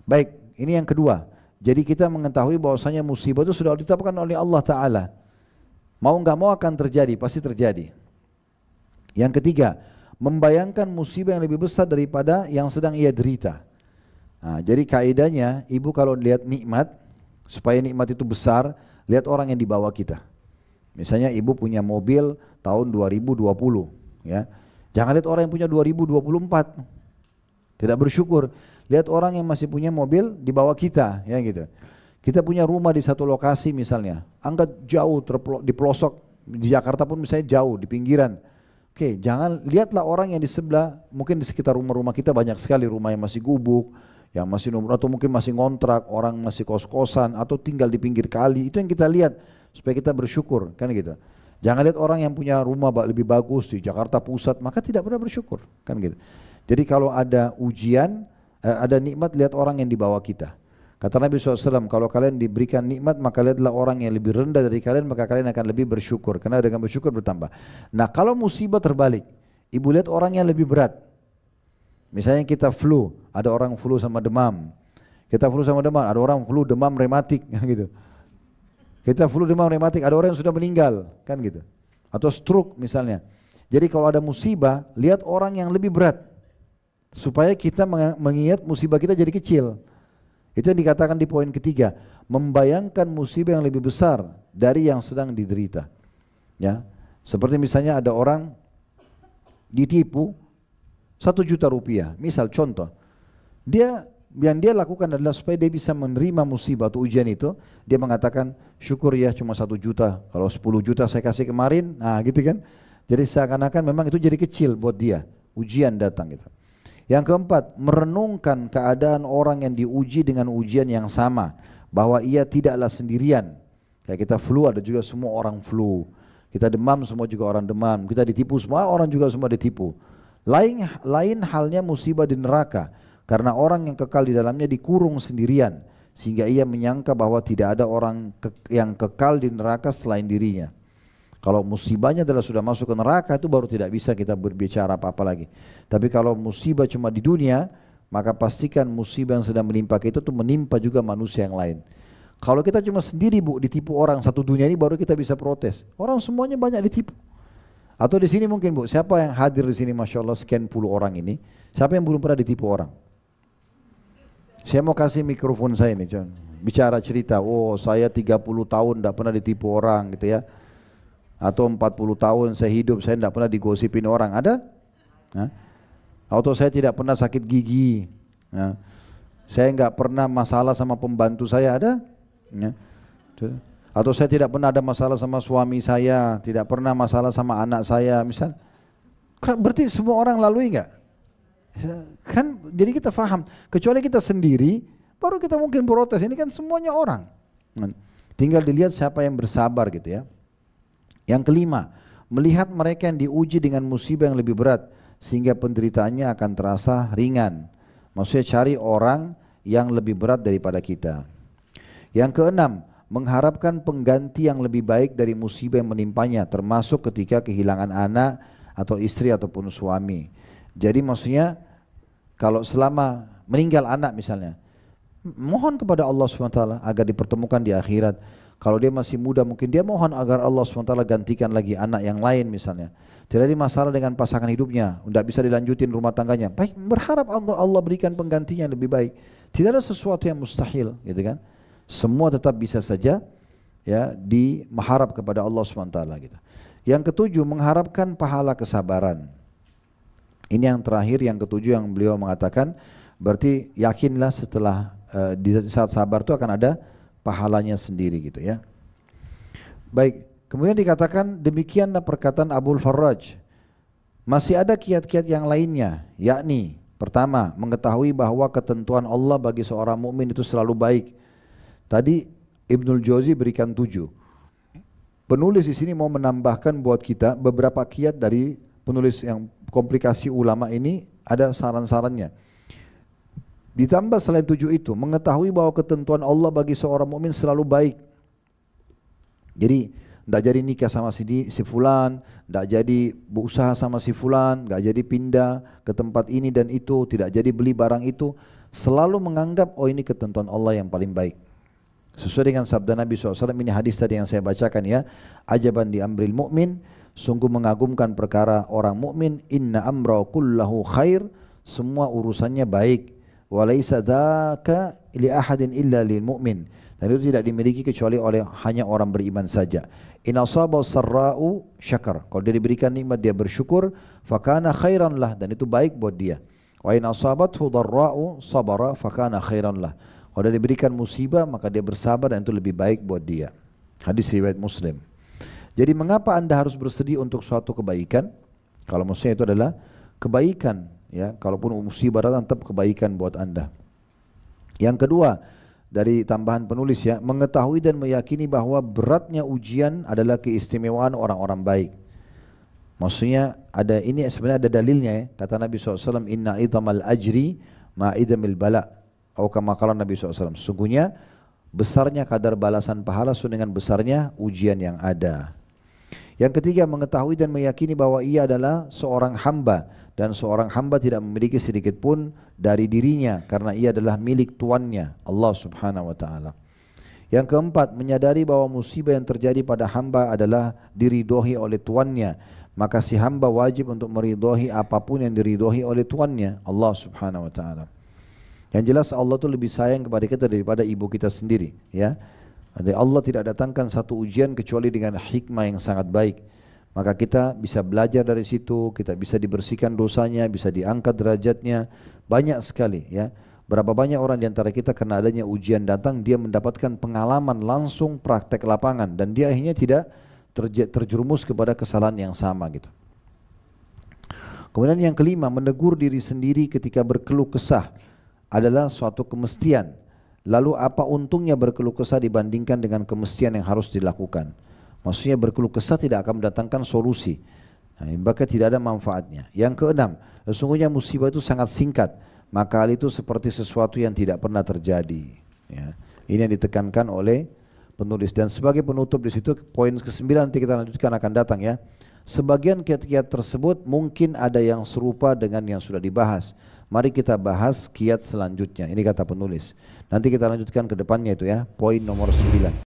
Baik, ini yang kedua. Jadi kita mengetahui bahwasanya musibah itu sudah ditetapkan oleh Allah Ta'ala. Mau nggak mau akan terjadi, pasti terjadi. Yang ketiga, membayangkan musibah yang lebih besar daripada yang sedang ia derita. Nah, jadi kaidahnya, ibu kalau lihat nikmat, supaya nikmat itu besar, lihat orang yang di bawah kita. Misalnya ibu punya mobil tahun 2020, ya. Jangan lihat orang yang punya 2024. Tidak bersyukur. Lihat orang yang masih punya mobil di bawah kita, ya gitu. Kita punya rumah di satu lokasi misalnya, anggap jauh di pelosok, di Jakarta pun misalnya jauh, di pinggiran. Oke, jangan lihatlah orang yang di sebelah, mungkin di sekitar rumah-rumah kita banyak sekali rumah yang masih gubuk, yang masih atau mungkin masih ngontrak, orang masih kos-kosan atau tinggal di pinggir kali. Itu yang kita lihat supaya kita bersyukur, kan gitu. Jangan lihat orang yang punya rumah lebih bagus di Jakarta Pusat, maka tidak pernah bersyukur, kan gitu. Jadi kalau ada ujian, ada nikmat, lihat orang yang di bawah kita. Kata Nabi SAW, kalau kalian diberikan nikmat, maka lihatlah orang yang lebih rendah dari kalian, maka kalian akan lebih bersyukur, karena dengan bersyukur bertambah. Nah, kalau musibah terbalik, ibu lihat orang yang lebih berat. Misalnya kita flu, ada orang flu sama demam. Kita flu sama demam, ada orang flu demam rematik, gitu. Kita flu demam rematik, ada orang yang sudah meninggal, kan gitu. Atau stroke misalnya. Jadi kalau ada musibah, lihat orang yang lebih berat, supaya kita mengingat musibah kita jadi kecil. Itu yang dikatakan di poin ketiga, membayangkan musibah yang lebih besar dari yang sedang diderita. Ya, seperti misalnya ada orang ditipu 1 juta rupiah, misal contoh. Yang dia lakukan adalah supaya dia bisa menerima musibah atau ujian itu, dia mengatakan syukur ya cuma 1 juta, kalau 10 juta saya kasih kemarin, nah gitu kan. Jadi seakan-akan memang itu jadi kecil buat dia, ujian datang gitu. Yang keempat, merenungkan keadaan orang yang diuji dengan ujian yang sama, bahwa ia tidaklah sendirian. Kayak kita flu, ada juga semua orang flu. Kita demam, semua juga orang demam. Kita ditipu, semua orang juga semua ditipu. Lain halnya musibah di neraka, karena orang yang kekal di dalamnya dikurung sendirian, sehingga ia menyangka bahwa tidak ada orang yang kekal di neraka selain dirinya. Kalau musibahnya adalah sudah masuk ke neraka, itu baru tidak bisa kita berbicara apa-apa lagi. Tapi kalau musibah cuma di dunia, maka pastikan musibah yang sedang menimpa kita itu menimpa juga manusia yang lain. Kalau kita cuma sendiri bu, ditipu orang satu dunia ini, baru kita bisa protes. Orang semuanya banyak ditipu. Atau di sini mungkin bu, siapa yang hadir di sini, masya Allah sekian puluh orang ini, siapa yang belum pernah ditipu orang? Saya mau kasih mikrofon saya ini, John. Bicara cerita, oh saya 30 tahun tidak pernah ditipu orang gitu ya. Atau 40 tahun saya hidup, saya tidak pernah digosipin orang, ada? Nah, atau saya tidak pernah sakit gigi, nah, saya nggak pernah masalah sama pembantu saya, ada? Nah, atau saya tidak pernah ada masalah sama suami saya, tidak pernah masalah sama anak saya, misal. Berarti semua orang lalui nggak? Kan, jadi kita faham, kecuali kita sendiri, baru kita mungkin protes. Ini kan semuanya orang. Nah, tinggal dilihat siapa yang bersabar gitu ya. Yang kelima, melihat mereka yang diuji dengan musibah yang lebih berat, sehingga penderitaannya akan terasa ringan. Maksudnya cari orang yang lebih berat daripada kita. Yang keenam, mengharapkan pengganti yang lebih baik dari musibah yang menimpanya, termasuk ketika kehilangan anak atau istri ataupun suami. Jadi maksudnya kalau selama meninggal anak misalnya, mohon kepada Allah SWT agar dipertemukan di akhirat. Kalau dia masih muda, mungkin dia mohon agar Allah SWT gantikan lagi anak yang lain misalnya. Tidak ada masalah dengan pasangan hidupnya, tidak bisa dilanjutin rumah tangganya. Baik, berharap Allah berikan penggantinya yang lebih baik. Tidak ada sesuatu yang mustahil, gitu kan? Semua tetap bisa saja ya diharap kepada Allah SWT gitu. Yang ketujuh, mengharapkan pahala kesabaran. Ini yang terakhir, yang ketujuh yang beliau mengatakan, berarti yakinlah setelah di saat sabar itu akan ada pahalanya sendiri gitu ya. Baik, kemudian dikatakan demikianlah perkataan Abul Farraj. Masih ada kiat-kiat yang lainnya, yakni pertama, mengetahui bahwa ketentuan Allah bagi seorang mukmin itu selalu baik. Tadi Ibnul Jauzi berikan 7. Penulis di sini mau menambahkan buat kita beberapa kiat dari penulis yang komplikasi ulama ini, ada saran-sarannya. Ditambah selain 7 itu, mengetahui bahwa ketentuan Allah bagi seorang mukmin selalu baik. Jadi tidak jadi nikah sama si fulan, tidak jadi berusaha sama si fulan, tidak jadi pindah ke tempat ini dan itu, tidak jadi beli barang itu. Selalu menganggap, oh ini ketentuan Allah yang paling baik. Sesuai dengan sabda Nabi SAW, ini hadis tadi yang saya bacakan ya. Ajaban di amril mu'min, sungguh mengagumkan perkara orang mukmin. Inna amra kullahu khair, semua urusannya baik. Walaysa dzaka li ahadin illa lil mu'min, dan itu tidak dimiliki kecuali oleh hanya orang beriman saja. In asaba sarra'u syakar, kalau dia diberikan nikmat dia bersyukur, fakana khairan lah, dan itu baik buat dia. Wa in asabathu dharra'u sabara fakana khairan lah, kalau dia diberikan musibah maka dia bersabar dan itu lebih baik buat dia. Hadis riwayat Muslim. Jadi mengapa Anda harus bersedih untuk suatu kebaikan? Kalau maksudnya itu adalah kebaikan, ya, kalaupun musibah datang tetap kebaikan buat Anda. Yang kedua, dari tambahan penulis ya, mengetahui dan meyakini bahwa beratnya ujian adalah keistimewaan orang-orang baik. Maksudnya ada, ini sebenarnya ada dalilnya ya, kata Nabi SAW, inna idhamal ajri ma'idhamil bala, atau kama qala Nabi SAW, sungguhnya besarnya kadar balasan pahala sesuai dengan besarnya ujian yang ada. Yang ketiga, mengetahui dan meyakini bahwa ia adalah seorang hamba, dan seorang hamba tidak memiliki sedikit pun dari dirinya karena ia adalah milik tuannya, Allah Subhanahu wa taala. Yang keempat, menyadari bahwa musibah yang terjadi pada hamba adalah diridhoi oleh tuannya, maka si hamba wajib untuk meridhoi apapun yang diridhoi oleh tuannya, Allah Subhanahu wa taala. Yang jelas Allah itu lebih sayang kepada kita daripada ibu kita sendiri, ya. Allah tidak datangkan satu ujian kecuali dengan hikmah yang sangat baik. Maka kita bisa belajar dari situ, kita bisa dibersihkan dosanya, bisa diangkat derajatnya, banyak sekali ya. Berapa banyak orang di antara kita karena adanya ujian datang, dia mendapatkan pengalaman langsung praktek lapangan dan dia akhirnya tidak terjerumus kepada kesalahan yang sama gitu. Kemudian yang kelima, menegur diri sendiri ketika berkeluh kesah adalah suatu kemestian. Lalu apa untungnya berkeluh kesah dibandingkan dengan kemestian yang harus dilakukan? Maksudnya berkeluh kesah tidak akan mendatangkan solusi, bahkan tidak ada manfaatnya. Yang keenam, sesungguhnya musibah itu sangat singkat, maka hal itu seperti sesuatu yang tidak pernah terjadi. Ya. Ini yang ditekankan oleh penulis. Dan sebagai penutup di situ, poin ke-9 nanti kita lanjutkan akan datang ya. Sebagian kiat-kiat tersebut mungkin ada yang serupa dengan yang sudah dibahas. Mari kita bahas kiat selanjutnya. Ini kata penulis. Nanti kita lanjutkan ke depannya itu ya, poin nomor 9.